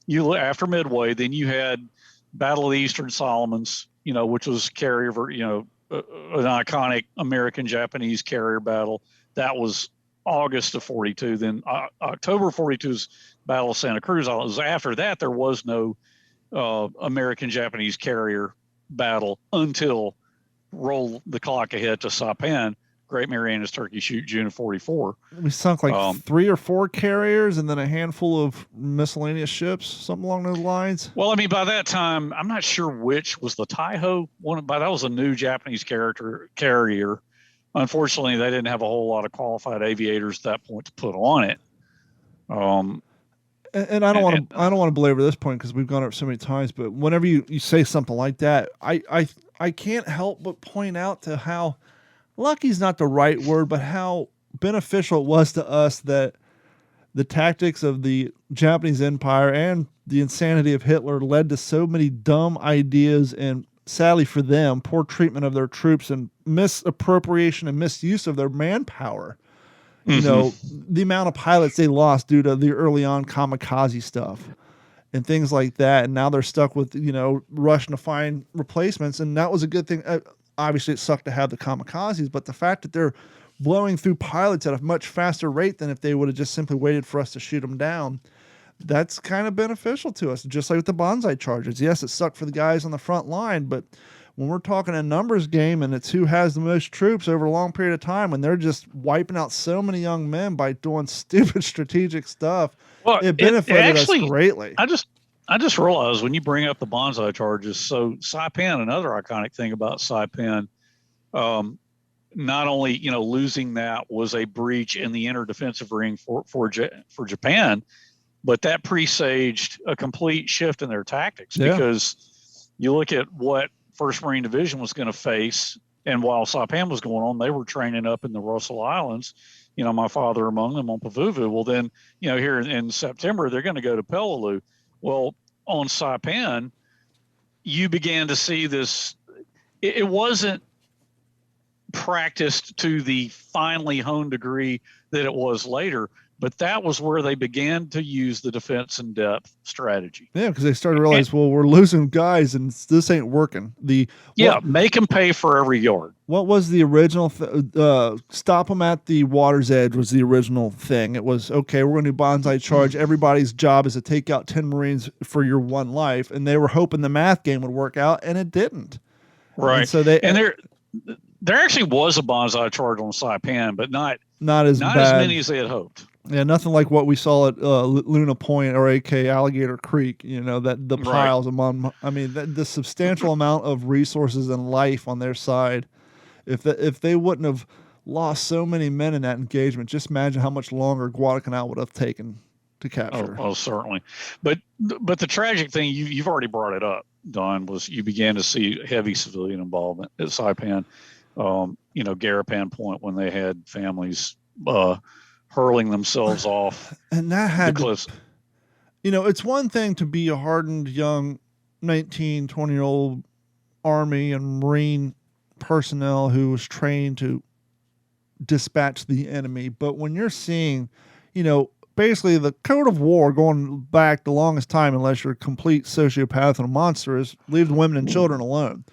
Midway, then you had Battle of the Eastern Solomons, which was carrier, an iconic American-Japanese carrier battle. That was August of 42. Then October 42's Battle of Santa Cruz. After that, there was no American-Japanese carrier battle until roll the clock ahead to Saipan. Of Great Marianas Turkey Shoot, June of 44. We sunk like 3 or 4 carriers and then a handful of miscellaneous ships, something along those lines. Well, I mean, by that time, I'm not sure which was the Taiho one, but that was a new Japanese carrier. Unfortunately, they didn't have a whole lot of qualified aviators at that point to put on it. And I don't want to belabor this point because we've gone over so many times. But whenever you say something like that, I can't help but point out to how lucky's not the right word, but how beneficial it was to us that the tactics of the Japanese Empire and the insanity of Hitler led to so many dumb ideas and, sadly for them, poor treatment of their troops and misappropriation and misuse of their manpower. Mm-hmm. You know, the amount of pilots they lost due to the early on kamikaze stuff and things like that. And now they're stuck with, rushing to find replacements. And that was a good thing. Obviously, it sucked to have the kamikazes, but the fact that they're blowing through pilots at a much faster rate than if they would have just simply waited for us to shoot them down, that's kind of beneficial to us, just like with the bonsai charges. Yes, it sucked for the guys on the front line, but when we're talking a numbers game and it's who has the most troops over a long period of time, when they're just wiping out so many young men by doing stupid strategic stuff, it benefited us greatly. I just realized when you bring up the bonsai charges, so Saipan, another iconic thing about Saipan, not only, losing that was a breach in the inner defensive ring for Japan, but that presaged a complete shift in their tactics because you look at what 1st Marine Division was going to face, and while Saipan was going on, they were training up in the Russell Islands, my father among them on Pavuvu. Well, then, here in September, they're going to go to Peleliu. Well, on Saipan, you began to see this. It wasn't practiced to the finely honed degree that it was later, but that was where they began to use the defense in depth strategy. Yeah, because they started to realize, we're losing guys and this ain't working. Make them pay for every yard. What was the original? Stop them at the water's edge was the original thing. It was, okay, we're going to do bonsai charge. Everybody's job is to take out 10 Marines for your one life. And they were hoping the math game would work out, and it didn't. Right. And so there actually was a bonsai charge on Saipan, but not as many as they had hoped. Yeah, nothing like what we saw at Luna Point or AK Alligator Creek, that the piles among, the substantial amount of resources and life on their side. If they wouldn't have lost so many men in that engagement, just imagine how much longer Guadalcanal would have taken to capture. Oh, certainly. But the tragic thing, you've already brought it up, Don, was you began to see heavy civilian involvement at Saipan, Garapan Point, when they had families hurling themselves off. And that had the cliffs. It's one thing to be a hardened young 19, 20-year-old Army and Marine personnel who was trained to dispatch the enemy. But when you're seeing, basically the code of war going back the longest time, unless you're a complete sociopath and a monster, is leave the women and children alone.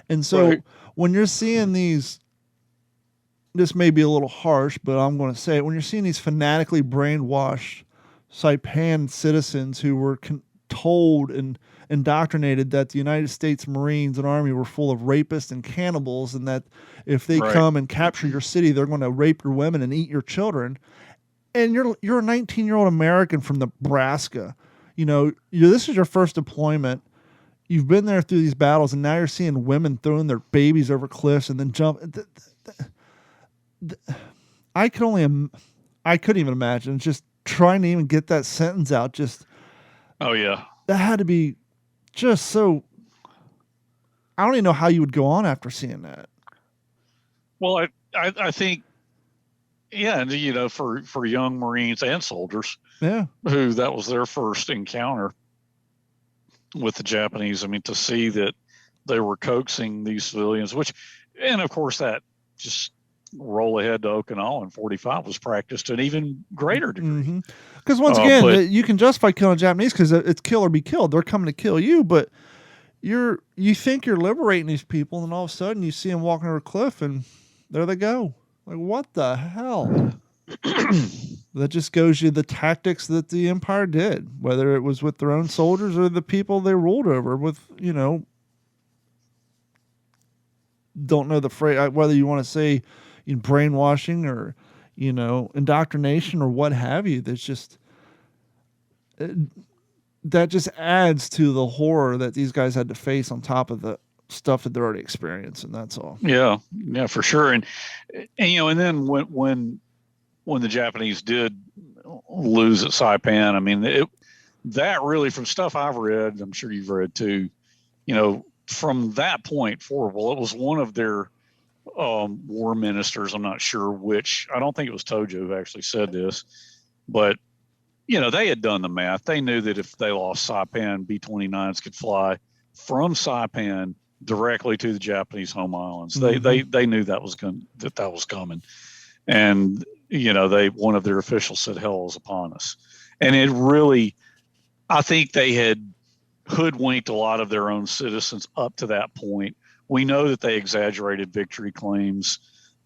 And so when you're seeing these, this may be a little harsh, but I'm going to say it, when you're seeing these fanatically brainwashed Saipan citizens who were told and indoctrinated that the United States Marines and Army were full of rapists and cannibals, and that if they come and capture your city, they're going to rape your women and eat your children. And you're a 19-year-old American from Nebraska. This is your first deployment. You've been there through these battles, and now you're seeing women throwing their babies over cliffs and then jump. I couldn't even imagine just trying to even get that sentence out. That had to be just so. I don't even know how you would go on after seeing that. Well, I think, for young Marines and soldiers, who that was their first encounter with the Japanese. To see that they were coaxing these civilians, and of course that just roll ahead to Okinawa in 45 was practiced to an even greater degree. Because once again, you can justify killing Japanese because it's kill or be killed. They're coming to kill you, but you think you're liberating these people, and all of a sudden you see them walking over a cliff, and there they go. Like, what the hell? That just goes you the tactics that the Empire did, whether it was with their own soldiers or the people they ruled over with, don't know the phrase, whether you want to say, brainwashing or, indoctrination or what have you. That's just, that just adds to the horror that these guys had to face on top of the stuff that they're already experiencing. That's all. Yeah, for sure. And and then when the Japanese did lose at Saipan, I mean, that really, from stuff I've read, I'm sure you've read too, from that point forward, well, it was one of their war ministers, I'm not sure which, I don't think it was Tojo who actually said this, but they had done the math. They knew that if they lost Saipan, B-29s could fly from Saipan directly to the Japanese home islands. Mm-hmm. They knew that was coming, and one of their officials said, "Hell is upon us," and it really, I think they had hoodwinked a lot of their own citizens up to that point. We know that they exaggerated victory claims,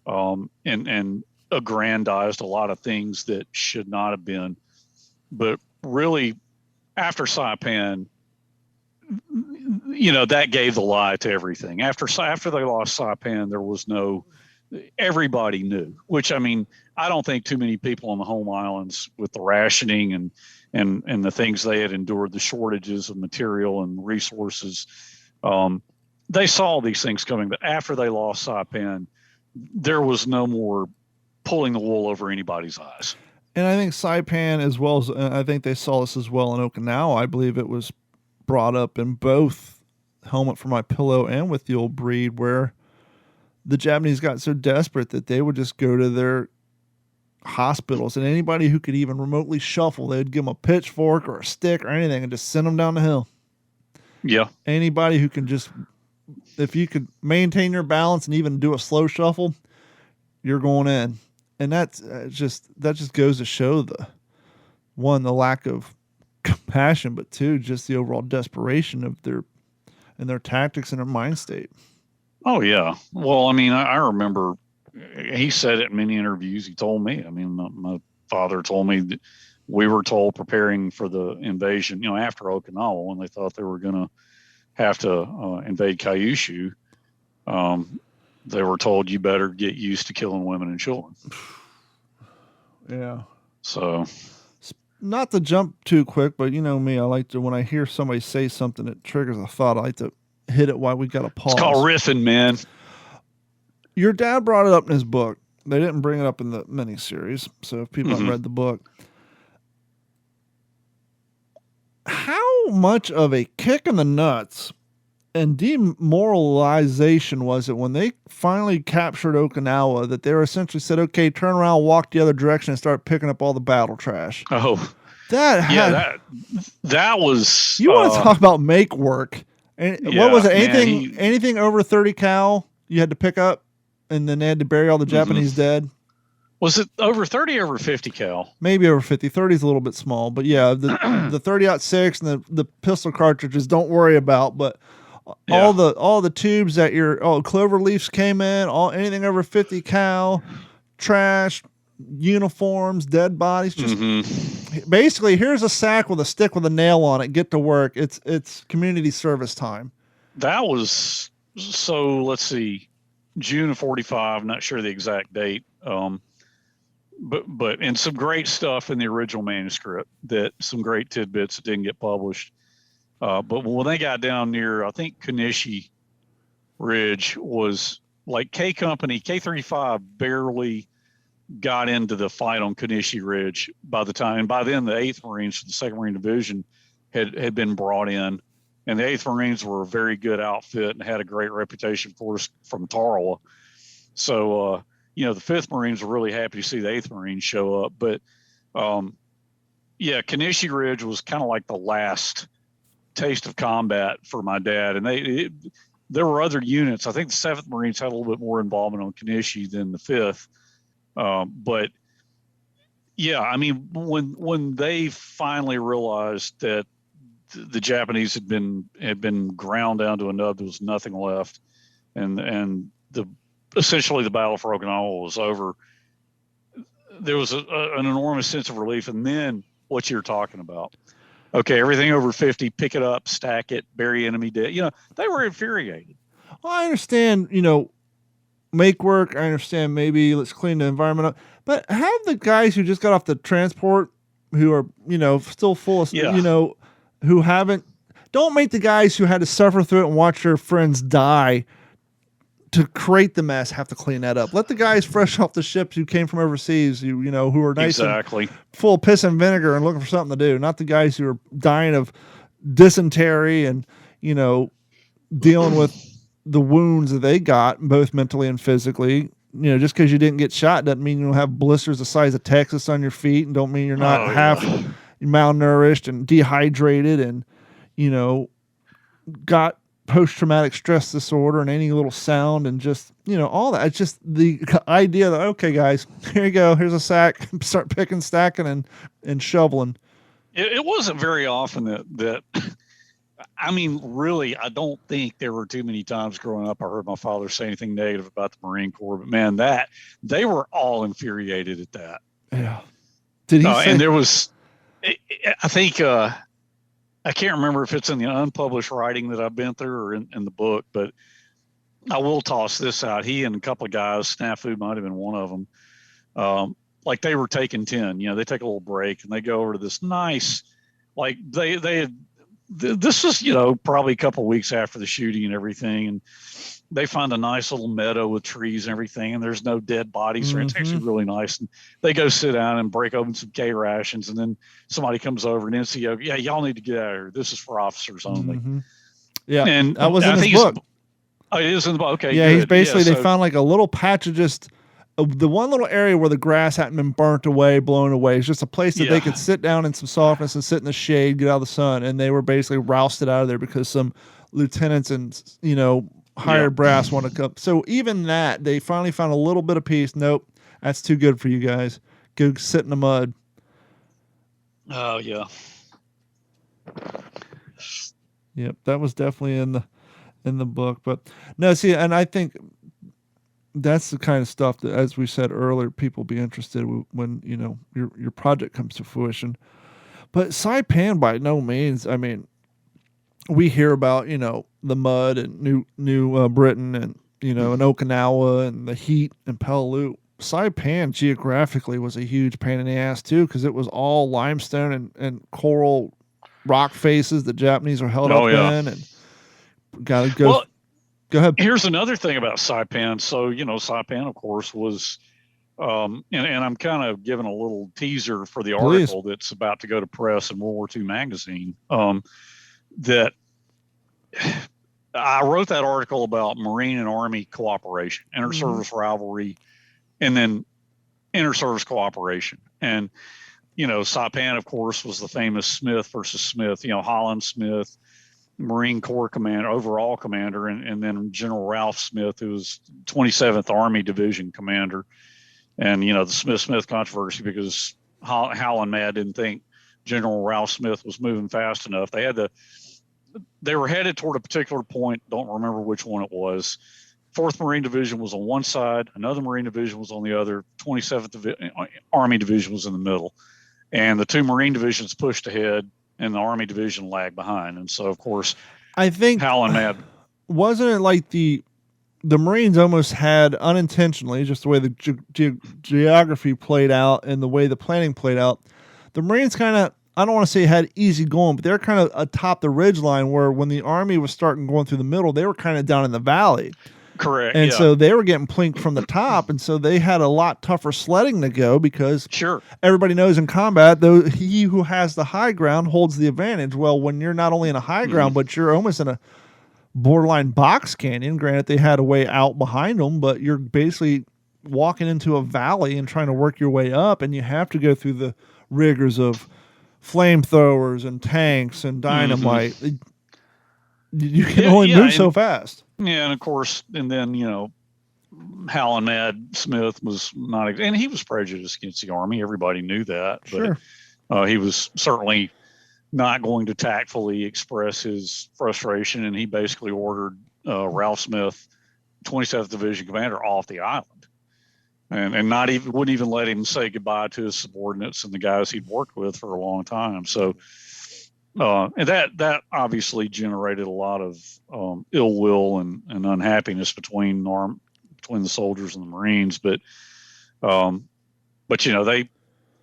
and aggrandized a lot of things that should not have been. But really, after Saipan, that gave the lie to everything. After they lost Saipan, there was everybody knew, which, I mean, I don't think too many people on the home islands, with the rationing and the things they had endured, the shortages of material and resources, they saw these things coming. But after they lost Saipan, there was no more pulling the wool over anybody's eyes. And I think Saipan, as well as, I think they saw this as well in Okinawa. I believe it was brought up in both Helmet for My Pillow and With the Old Breed, where the Japanese got so desperate that they would just go to their hospitals, and anybody who could even remotely shuffle, they'd give them a pitchfork or a stick or anything and just send them down the hill. Yeah. Anybody who can just, if you could maintain your balance and even do a slow shuffle, you're going in. And that just goes to show the lack of compassion, but two, just the overall desperation of their tactics and their mind state. Oh yeah. Well, I mean, I remember he said it in many interviews. He told me, I mean, my father told me that we were told, preparing for the invasion, after Okinawa, when they thought they were going to have to invade Kyushu, they were told, you better get used to killing women and children. Yeah. So, not to jump too quick, but me, I like to, when I hear somebody say something that triggers a thought, I like to hit it while we got to pause. It's called riffing, man. Your dad brought it up in his book. They didn't bring it up in the miniseries, so if people haven't read the book, how much of a kick in the nuts and demoralization was it when they finally captured Okinawa, that they were essentially said, okay, turn around, walk the other direction, and start picking up all the battle trash? Oh, that was. You want to talk about make work? And what was it? Anything over 30 cal you had to pick up, and then they had to bury all the Japanese dead. Was it over 30 or over 50 cal? Maybe over 50. 30 is a little bit small, but yeah, the 30-06 and the pistol cartridges, don't worry about, but all the tubes that clover leaves came in, anything over 50 cal, trash, uniforms, dead bodies, just basically, here's a sack with a stick with a nail on it, get to work. It's community service time. That was, so let's see, June of 45, not sure the exact date. But and some great stuff in the original manuscript, that some great tidbits that didn't get published. But when they got down near, I think Kanishi Ridge, was like K-35 barely got into the fight on Kanishi Ridge by the time. And by then, the 8th Marines, the 2nd Marine Division, had been brought in. And the 8th Marines were a very good outfit and had a great reputation for us from Tarawa. So, the 5th Marines were really happy to see the 8th Marines show up. But, Kanishi Ridge was kind of like the last taste of combat for my dad. And there were other units. I think the 7th Marines had a little bit more involvement on Kanishi than the 5th. But yeah, I mean, when they finally realized that the Japanese had been ground down to a nub, there was nothing left, and essentially the battle for Okinawa was over, there was an enormous sense of relief. And then what you're talking about, okay, everything over 50, pick it up, stack it, bury enemy dead. They were infuriated. Well, I understand, make work. I understand maybe let's clean the environment up, but have the guys who just got off the transport who are, still full of, who haven't, don't make the guys who had to suffer through it and watch their friends die to create the mess have to clean that up. Let the guys fresh off the ships who came from overseas, who are nice exactly. and full of piss and vinegar and looking for something to do, not the guys who are dying of dysentery and, dealing with the wounds that they got, both mentally and physically. Just because you didn't get shot doesn't mean you don't have blisters the size of Texas on your feet, and don't mean you're not half malnourished and dehydrated and, got post-traumatic stress disorder and any little sound and just, all that. It's just the idea that, okay, guys, here you go. Here's a sack. Start picking, stacking, and shoveling. It wasn't very often that I mean, really, I don't think there were too many times growing up I heard my father say anything negative about the Marine Corps, but man, that they were all infuriated at that. Yeah. Did he say? And there was, I think, I can't remember if it's in the unpublished writing that I've been through or in the book, but I will toss this out. He and a couple of guys, Snafu might have been one of them, like they were taking 10, they take a little break and they go over to this nice, like they had, this was, probably a couple of weeks after the shooting and everything. And they find a nice little meadow with trees and everything. And there's no dead bodies. Mm-hmm. It's actually really nice. And they go sit down and break open some K rations. And then somebody comes over, an NCO, yeah, y'all need to get out of here. This is for officers only. Mm-hmm. Yeah. And that was in his book. Oh, it is in the book. Okay. Yeah. Good. He's basically, they found like a little patch of just the one little area where the grass hadn't been burnt away, blown away. It's just a place that they could sit down in some softness and sit in the shade, get out of the sun. And they were basically rousted out of there because some lieutenants and, higher brass want to come. So even that, they finally found a little bit of peace. Nope. That's too good for you guys. Go sit in the mud. Oh yeah. Yep. That was definitely in the book, but no, see, and I think that's the kind of stuff that, as we said earlier, people be interested when your project comes to fruition. But Saipan, by no means. I mean, we hear about the mud and New Britain and and Okinawa and the heat and Peleliu. Saipan geographically was a huge pain in the ass too, because it was all limestone and coral rock faces that Japanese are held up in, and gotta go. Well, go ahead. Here's another thing about Saipan. So, Saipan, of course, was, and I'm kind of giving a little teaser for the article that's about to go to press in World War II magazine. That I wrote that article about Marine and Army cooperation, inter-service rivalry, and then inter-service cooperation. And, Saipan, of course, was the famous Smith versus Smith, Holland Smith, Marine Corps commander, overall commander, and then General Ralph Smith, who was 27th Army Division commander. And, the Smith controversy, because Hal and Mad didn't think General Ralph Smith was moving fast enough. They were headed toward a particular point. Don't remember which one it was. 4th Marine Division was on one side. Another Marine Division was on the other. 27th Army Division was in the middle. And the two Marine divisions pushed ahead, and the Army Division lagged behind. And so, of course, I think Hal and Mad. Wasn't it like the Marines almost had unintentionally, just the way the geography played out and the way the planning played out, the Marines kind of, I don't want to say had easy going, but they're kind of atop the ridgeline, where when the Army was starting going through the middle, they were kind of down in the valley. Correct. And so they were getting plinked from the top, and so they had a lot tougher sledding to go, because everybody knows in combat, though, he who has the high ground holds the advantage. Well, when you're not only in a high ground, but you're almost in a borderline box canyon. Granted, they had a way out behind them, but you're basically walking into a valley and trying to work your way up, and you have to go through the rigors of flamethrowers and tanks and dynamite. You can only move so fast. Yeah, and of course, and then, Hal and Mad Smith was not, and he was prejudiced against the Army. Everybody knew that. But he was certainly not going to tactfully express his frustration, and he basically ordered Ralph Smith, 27th Division commander, off the island, and wouldn't even let him say goodbye to his subordinates and the guys he'd worked with for a long time. So, and that obviously generated a lot of ill will and unhappiness between between the soldiers and the Marines. But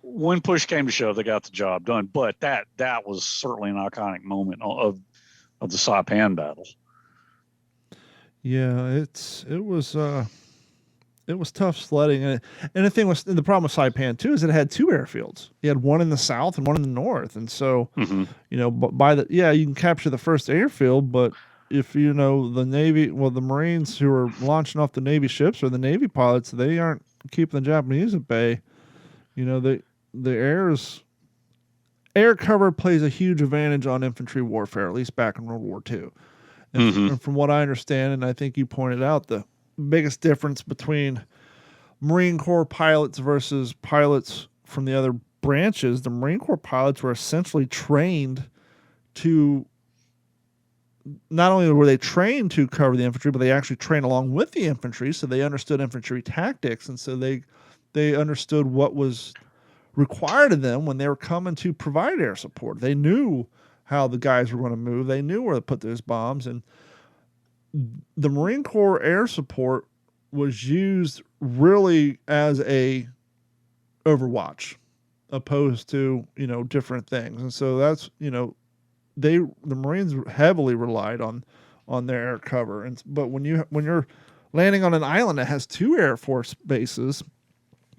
when push came to shove, they got the job done. But that was certainly an iconic moment of the Saipan battle. Yeah, it was tough sledding, and the problem with Saipan too is it had two airfields. You had one in the south and one in the north, and so you can capture the first airfield, but if the Navy, the Marines who are launching off the Navy ships or the Navy pilots, they aren't keeping the Japanese at bay. The air cover plays a huge advantage on infantry warfare, at least back in World War II. And from what I understand, and I think you pointed out, the biggest difference between Marine Corps pilots versus pilots from the other branches, the Marine Corps pilots were essentially trained to, not only were they trained to cover the infantry, but they actually trained along with the infantry, so they understood infantry tactics, and so they understood what was required of them when they were coming to provide air support. They knew how the guys were going to move. They knew where to put those bombs, and the Marine Corps air support was used really as a overwatch, opposed to different things. And so that's the Marines heavily relied on their air cover. But when you're landing on an island that has two Air Force bases,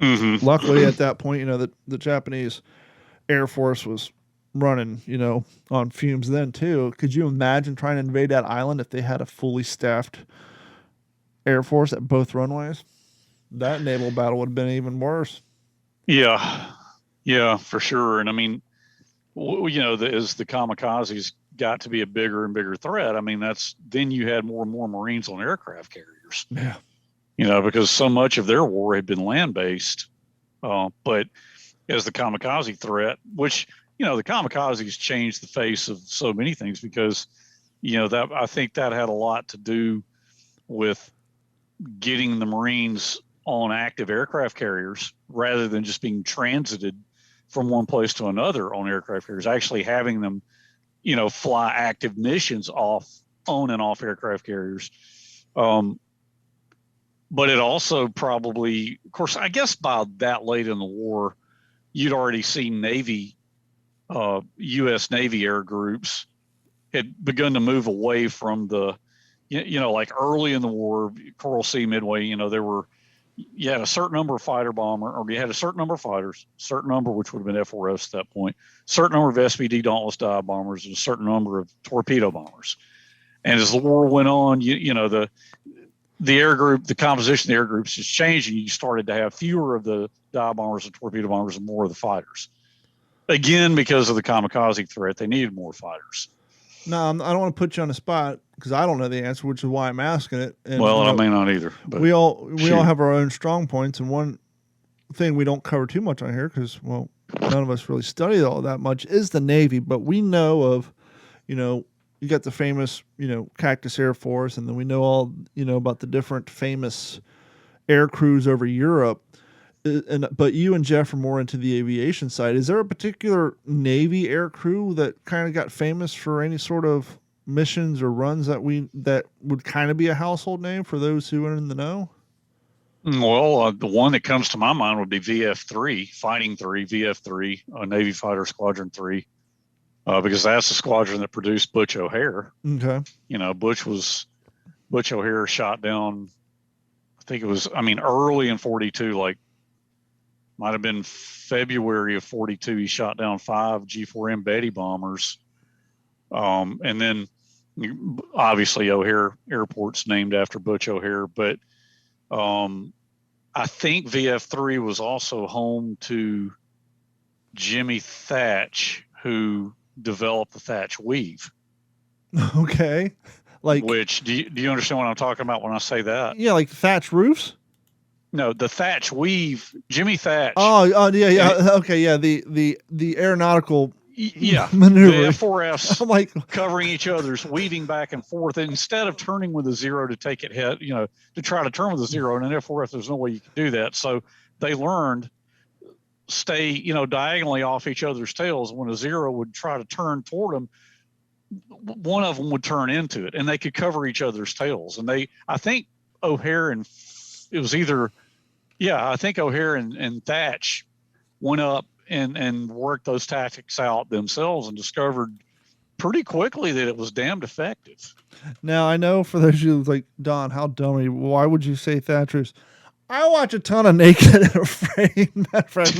luckily at that point the Japanese Air Force was running, on fumes then too. Could you imagine trying to invade that island if they had a fully staffed Air Force at both runways? That naval battle would have been even worse. Yeah, for sure. And I mean, as the kamikazes got to be a bigger and bigger threat, I mean, then you had more and more Marines on aircraft carriers. Yeah. Because so much of their war had been land-based. But as the kamikaze threat, which the kamikazes changed the face of so many things, because that I think that had a lot to do with getting the Marines on active aircraft carriers rather than just being transited from one place to another on aircraft carriers, actually having them fly active missions on and off aircraft carriers. But it also probably, of course, I guess by that late in the war, you'd already seen U.S. Navy air groups had begun to move away from the, like early in the war, Coral Sea, Midway, you had a certain number of fighter bomber, or you had a certain number of fighters, certain number, which would have been FRS at that point, certain number of SPD Dauntless dive bombers, and a certain number of torpedo bombers. And as the war went on, the air group, the composition of the air groups just changed, and you started to have fewer of the dive bombers and torpedo bombers and more of the fighters. Again, because of the kamikaze threat, they needed more fighters. No, I don't want to put you on the spot because I don't know the answer, which is why I'm asking it. And, I may not either. But we all have our own strong points, and one thing we don't cover too much on here because none of us really study all that much is the Navy. But we know of, you got the famous Cactus Air Force, and then we know all about the different famous air crews over Europe. But you and Jeff are more into the aviation side. Is there a particular Navy air crew that kind of got famous for any sort of missions or runs that would kind of be a household name for those who are in the know? Well, the one that comes to my mind would be VF3, Fighting 3, VF3, Navy Fighter Squadron 3, because that's the squadron that produced Butch O'Hare. Okay. Butch O'Hare shot down, I think it was, early in 42, like, might have been February of 42. He shot down 5 G4M Betty bombers. And then obviously O'Hare Airport's named after Butch O'Hare, but I think VF3 was also home to Jimmy Thatch, who developed the Thatch Weave. Okay. Which, do you understand what I'm talking about when I say that? Yeah, like Thatch roofs? No, the Thatch Weave, Jimmy Thatch. Oh, yeah. Okay, yeah. The aeronautical maneuver. The F4Fs I'm like covering each other's, weaving back and forth. And instead of turning with a zero to take it head, to try to turn with a zero, and an F4F, there's no way you can do that. So they learned stay, diagonally off each other's tails. When a zero would try to turn toward them, one of them would turn into it, and they could cover each other's tails. And I think O'Hare and was either, yeah, I think O'Hare and Thatch went up and worked those tactics out themselves and discovered pretty quickly that it was damned effective. Now, I know for those of you like, Don, how dumb are you? Why would you say Thatcher's? I watch a ton of Naked and Afraid. Matter of fact,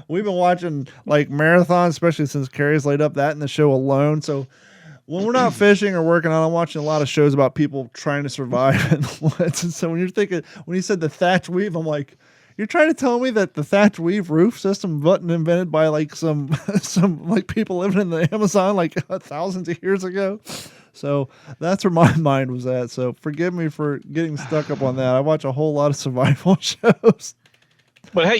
we've been watching like marathons, especially since Carrie's laid up that in the show alone. So when we're not fishing or working on, I'm watching a lot of shows about people trying to survive in the woods. And so when you said the thatch weave, I'm like, you're trying to tell me that the thatch weave roof system wasn't invented by like some like people living in the Amazon like thousands of years ago? So that's where my mind was at. So forgive me for getting stuck up on that. I watch a whole lot of survival shows. But hey,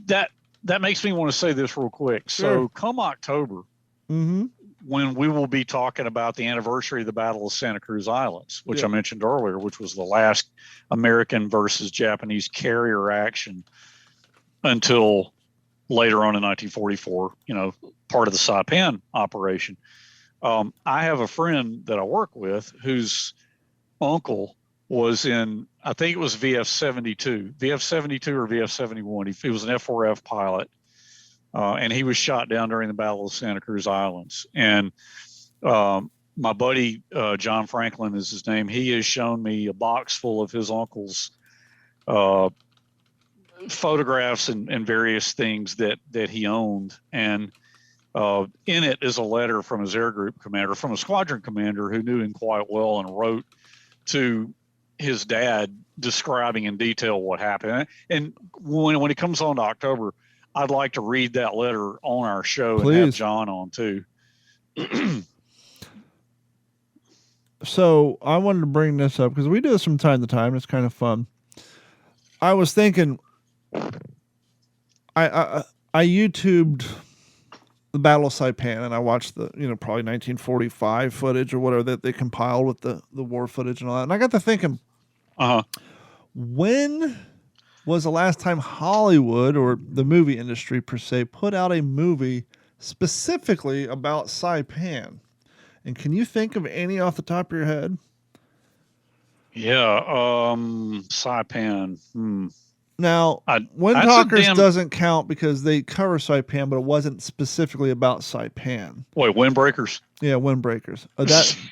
that makes me want to say this real quick. Sure. So come October, when we will be talking about the anniversary of the Battle of Santa Cruz Islands, which I mentioned earlier, which was the last American versus Japanese carrier action until later on in 1944, part of the Saipan operation. I have a friend that I work with whose uncle was in, I think it was VF-72 or VF-71. He was an F-4F pilot, and he was shot down during the Battle of Santa Cruz Islands. And my buddy, John Franklin is his name, he has shown me a box full of his uncle's photographs and various things that he owned. And in it is a letter from his air group commander, from a squadron commander who knew him quite well and wrote to his dad describing in detail what happened. And when it comes on to October, I'd like to read that letter on our show. Please. And have John on too. So I wanted to bring this up because we do this from time to time. It's kind of fun. I was thinking, I YouTubed the Battle of Saipan, and I watched the probably 1945 footage or whatever that they compiled with the war footage and all that. And I got to thinking, when was the last time Hollywood or the movie industry per se put out a movie specifically about Saipan? And can you think of any off the top of your head? Yeah, Saipan. Now, Wind Talkers doesn't count because they cover Saipan, but it wasn't specifically about Saipan. Wait, Windbreakers? Yeah, Windbreakers.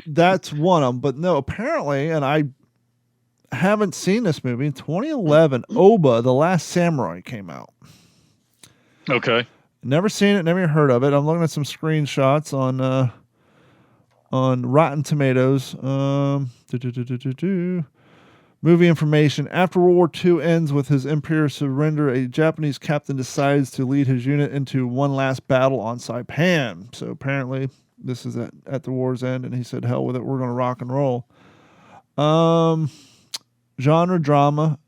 That's one of them. But no, apparently, and I haven't seen this movie, in 2011, Oba, The Last Samurai came out. Okay. Never seen it, never heard of it. I'm looking at some screenshots on Rotten Tomatoes. Movie information. After World War II ends with his imperial surrender, a Japanese captain decides to lead his unit into one last battle on Saipan. So apparently this is at the war's end, and he said, hell with it, we're going to rock and roll. Genre drama.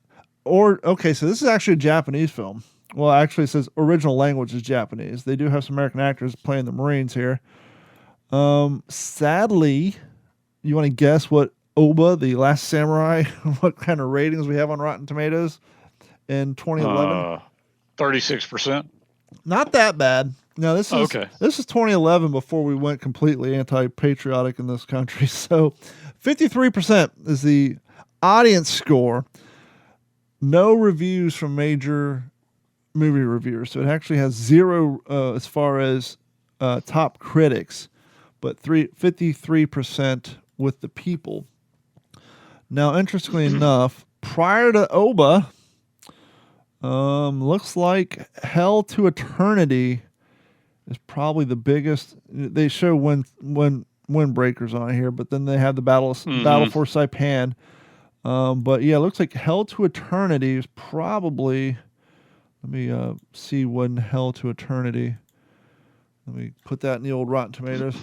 Okay, so this is actually a Japanese film. Well, actually it says original language is Japanese. They do have some American actors playing the Marines here. Sadly, you want to guess what Oba, The Last Samurai, what kind of ratings we have on Rotten Tomatoes in 2011? 36%. Not that bad. No, this is 2011 before we went completely anti-patriotic in this country. So 53% is the audience score. No reviews from major movie reviewers. So it actually has 0 as far as top critics, but 53% with the people. Now, interestingly enough, prior to Oba, looks like Hell to Eternity is probably the biggest. They show Windbreakers on here, but then they have the Battle for Saipan. But yeah, it looks like Hell to Eternity is probably. Let me see when Hell to Eternity. Let me put that in the old Rotten Tomatoes.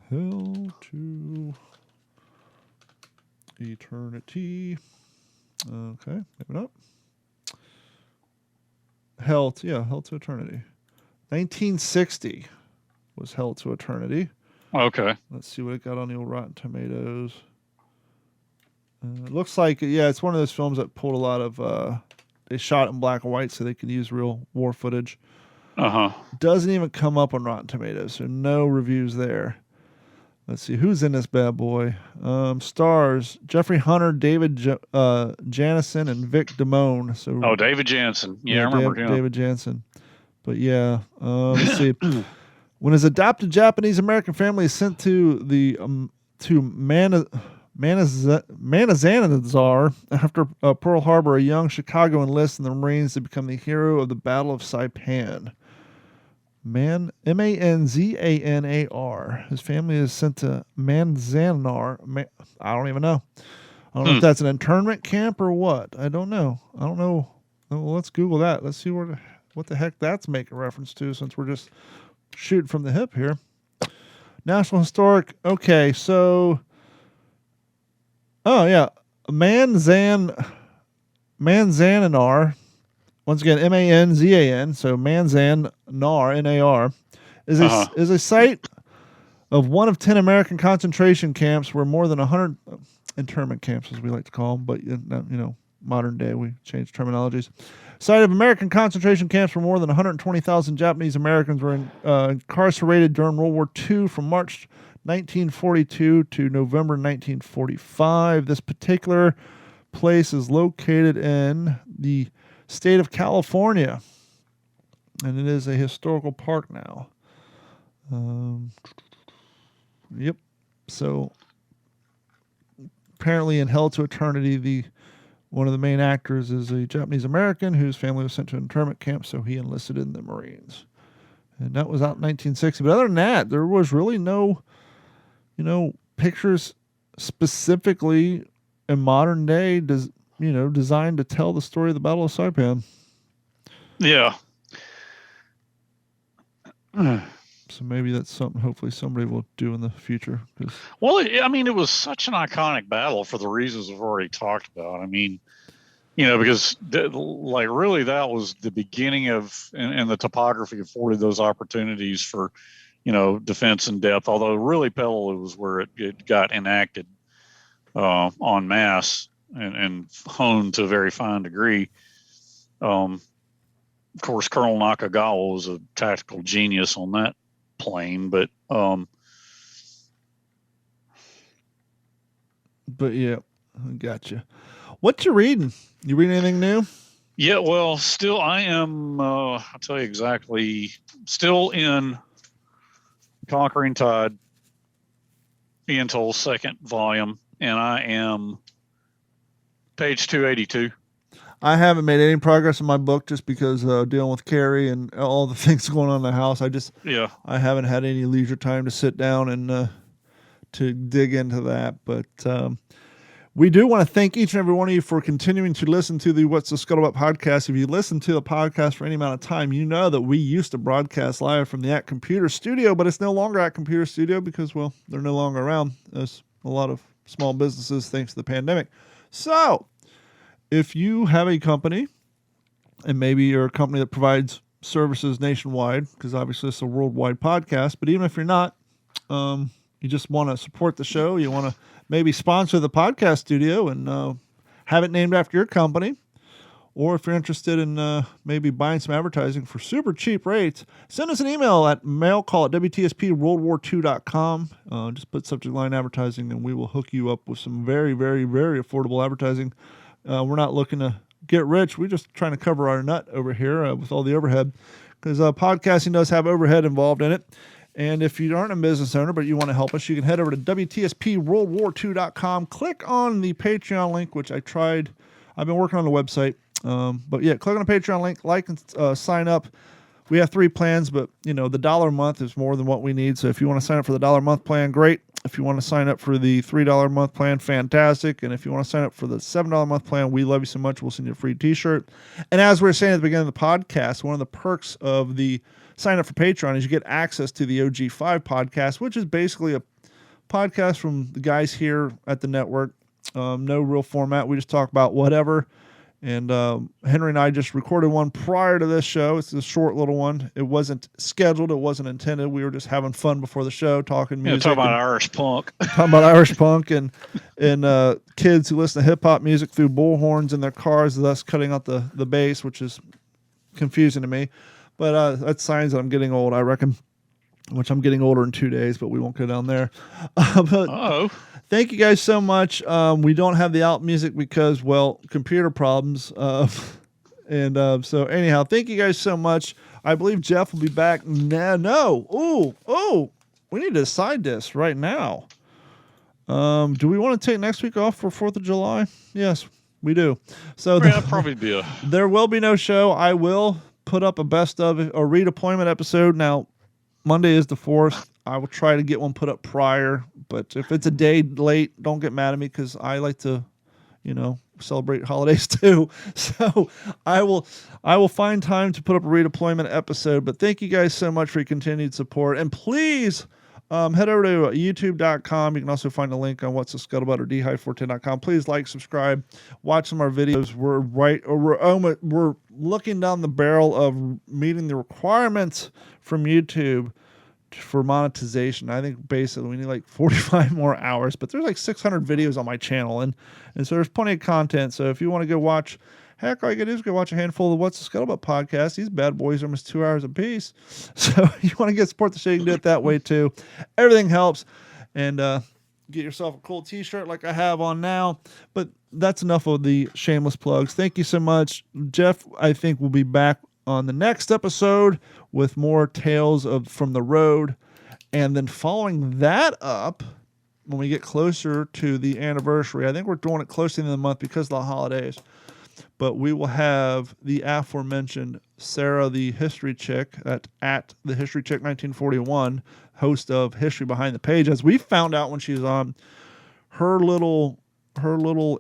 Hell to Eternity. Okay, maybe not. Hell to Eternity. 1960 was Hell to Eternity. Okay. Let's see what it got on the old Rotten Tomatoes. It looks like, it's one of those films that pulled a lot of, they shot in black and white so they could use real war footage. Doesn't even come up on Rotten Tomatoes, so no reviews there. Let's see who's in this bad boy. Stars Jeffrey Hunter, David Janison, and Vic Damone. So David Jansen. Yeah, I remember him. David Jansen. But yeah, let's see. When his adopted Japanese American family is sent to the Manizanzar after Pearl Harbor, a young Chicago enlists in the Marines to become the hero of the Battle of Saipan. Manzanar. His family is sent to Manzanar. I don't even know. I don't know if that's an internment camp or what. I don't know. Well, let's Google that. Let's see what the heck that's making reference to, since we're just shooting from the hip here. National Historic. Okay, so... Oh, yeah. Manzanar. Once again, Manzan, so Manzanar, N-A-R, is a site of one of 10 American concentration camps where more than 100 internment camps, as we like to call them, but modern day we change terminologies. Site of American concentration camps where more than 120,000 Japanese Americans were incarcerated during World War II from March 1942 to November 1945. This particular place is located in the state of California, and it is a historical park now. Yep. So apparently in Hell to Eternity, one of the main actors is a Japanese American whose family was sent to an internment camp, so he enlisted in the Marines. And that was out in 1960. But other than that, there was really no, pictures specifically in modern day designed to tell the story of the Battle of Saipan. Yeah. So maybe that's something hopefully somebody will do in the future. Well, it was such an iconic battle for the reasons we've already talked about. I mean, because really that was the beginning of, and the topography afforded those opportunities for, defense in depth, although really Petaluma was where it got enacted en masse and honed to a very fine degree. Of course, Colonel Nakagawa was a tactical genius on that plane, but yeah, I gotcha. What you reading? You reading anything new? Yeah, well, still I am. I'll tell you exactly. Still in Conquering Tide, Ian Toll's second volume, and I am page 282. I haven't made any progress in my book just because dealing with Carrie and all the things going on in the house. I haven't had any leisure time to sit down and to dig into that. But we do want to thank each and every one of you for continuing to listen to the What's the Scuttlebutt podcast. If you listen to the podcast for any amount of time, you know that we used to broadcast live from the At Computer Studio, but it's no longer At Computer Studio because, well, they're no longer around. There's a lot of small businesses thanks to the pandemic. So if you have a company, and maybe you're a company that provides services nationwide, because obviously it's a worldwide podcast, but even if you're not, you just want to support the show, you want to maybe sponsor the podcast studio and have it named after your company, or if you're interested in maybe buying some advertising for super cheap rates, send us an email at mailcall@WTSPWWII-EP122-Saipan.com. Just put subject line advertising, and we will hook you up with some very, very, very affordable advertising. We're not looking to get rich. We're just trying to cover our nut over here with all the overhead, because podcasting does have overhead involved in it. And if you aren't a business owner but you want to help us, you can head over to WTSPWorldWar2.com. Click on the Patreon link, which I've been working on the website. But yeah, click on the Patreon link, like and sign up. We have 3 plans, but the $1 a month is more than what we need. So if you want to sign up for the $1 a month plan, great. If you want to sign up for the $3 a month plan, fantastic. And if you want to sign up for the $7 a month plan, we love you so much. We'll send you a free t-shirt. And as we were saying at the beginning of the podcast, one of the perks of the sign up for Patreon is you get access to the OG5 podcast, which is basically a podcast from the guys here at the network. No real format. We just talk about whatever. And Henry and I just recorded one prior to this show. It's a short little one. It wasn't scheduled. It wasn't intended. We were just having fun before the show, talking music. Talking about Irish punk. Talking about Irish punk and kids who listen to hip-hop music through bullhorns in their cars, thus cutting out the bass, which is confusing to me. But that's signs that I'm getting old, I reckon. which I'm getting older in 2 days, but we won't go down there. But thank you guys so much. We don't have the out music because, well, computer problems. So anyhow, thank you guys so much. I believe Jeff will be back. No. We need to decide this right now. Do we want to take next week off for 4th of July? Yes, we do. So probably be there will be no show. I will put up a best of a redeployment episode. Now, Monday is the 4th. I will try to get one put up prior, but if it's a day late, don't get mad at me because I like to, celebrate holidays too. So I will find time to put up a redeployment episode. But thank you guys so much for your continued support, and please head over to youtube.com. You can also find a link on What's the Scuttlebutt or dhi410.com. Please like, subscribe, watch some of our videos. We're looking down the barrel of meeting the requirements from YouTube for monetization. I think basically we need like 45 more hours, but there's like 600 videos on my channel, and so there's plenty of content. So if you want to go watch, heck, all you gotta do is go watch a handful of What's the Scuttlebutt podcast. These bad boys are almost 2 hours a piece. So if you want to get support the show, you can do it that way too. Everything helps. And get yourself a cool t-shirt like I have on now. But that's enough of the shameless plugs. Thank you so much. Jeff, I think, will be back on the next episode with more tales from the road. And then following that up, when we get closer to the anniversary, I think we're doing it closer in the month because of the holidays. But we will have the aforementioned Sarah, the history chick, at the History Chick 1941, host of History Behind the Page. As we found out when she was on, her little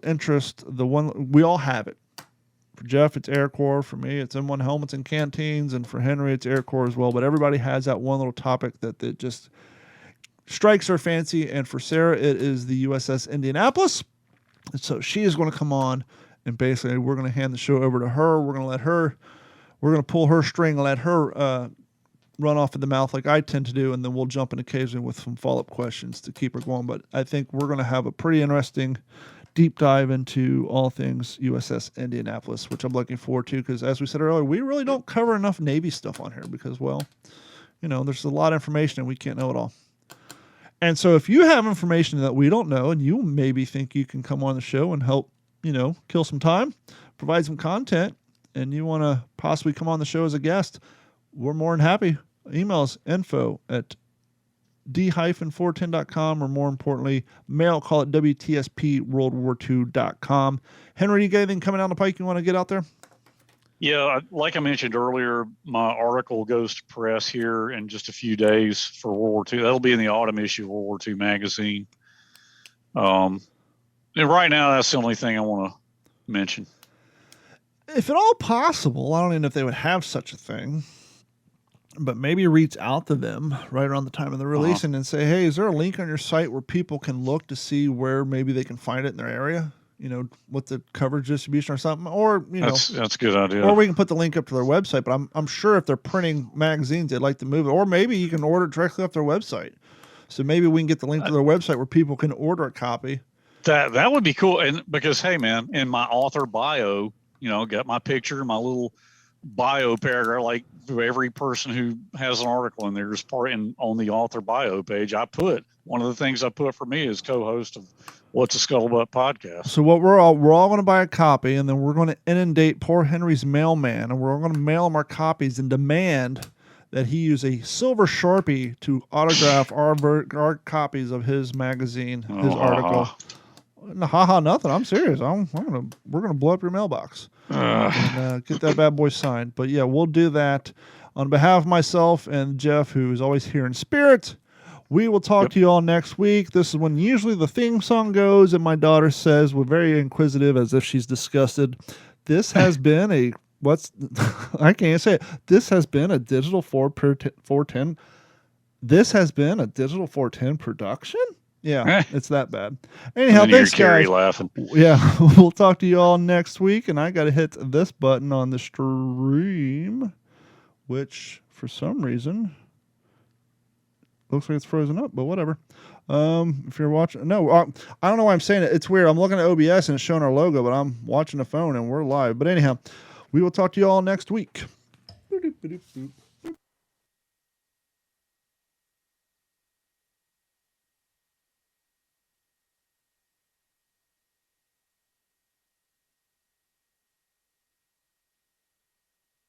interest, the one we all have it. For Jeff, it's Air Corps. For me, it's M1 helmets and canteens. And for Henry, it's Air Corps as well. But everybody has that one little topic that just strikes her fancy. And for Sarah, it is the USS Indianapolis. And so she is going to come on. And basically, we're going to hand the show over to her. We're going to pull her string and let her run off at the mouth like I tend to do. And then we'll jump in occasionally with some follow-up questions to keep her going. But I think we're going to have a pretty interesting deep dive into all things USS Indianapolis, which I'm looking forward to because, as we said earlier, we really don't cover enough Navy stuff on here because, well, there's a lot of information and we can't know it all. And so if you have information that we don't know and you maybe think you can come on the show and help, kill some time, provide some content, and you want to possibly come on the show as a guest, we're more than happy. Email us info@d-410.com, or more importantly, mail, call it WTSPWWII-EP122-Saipan. Henry, you got anything coming down the pike you want to get out there? Yeah, like I mentioned earlier, my article goes to press here in just a few days for World War II. That'll be in the autumn issue of World War II magazine. And right now, that's the only thing I want to mention. If at all possible, I don't even know if they would have such a thing, but maybe reach out to them right around the time of the release and say, hey, is there a link on your site where people can look to see where maybe they can find it in their area? What the coverage distribution or something, or that's a good idea. Or we can put the link up to their website. But I'm sure if they're printing magazines, they'd like to move it, or maybe you can order it directly off their website. So maybe we can get the link to their website where people can order a copy. That would be cool, and because hey, man, in my author bio, got my picture, my little bio paragraph, like every person who has an article in there is on the author bio page. One of the things I put for me is co-host of What's a Scuttlebutt podcast. So what we're all going to buy a copy, and then we're going to inundate poor Henry's mailman, and we're going to mail him our copies and demand that he use a silver Sharpie to autograph our copies of his magazine, his article. Nothing. I'm serious. We're gonna blow up your mailbox and get that bad boy signed. But yeah, we'll do that on behalf of myself and Jeff, who is always here in spirit. We will talk to you all next week. This is when usually the theme song goes, and my daughter says, we're very inquisitive, as if she's disgusted. This has been I can't say it. This has been a Digital 410. This has been a Digital 410 production. Yeah, it's that bad. Anyhow, thanks, guys. Laughing. Yeah, we'll talk to you all next week, and I got to hit this button on the stream, which for some reason looks like it's frozen up, but whatever. If you're watching, no, I don't know why I'm saying it. It's weird. I'm looking at OBS and it's showing our logo, but I'm watching the phone and we're live. But anyhow, we will talk to you all next week. Boop, boop, boop, boop.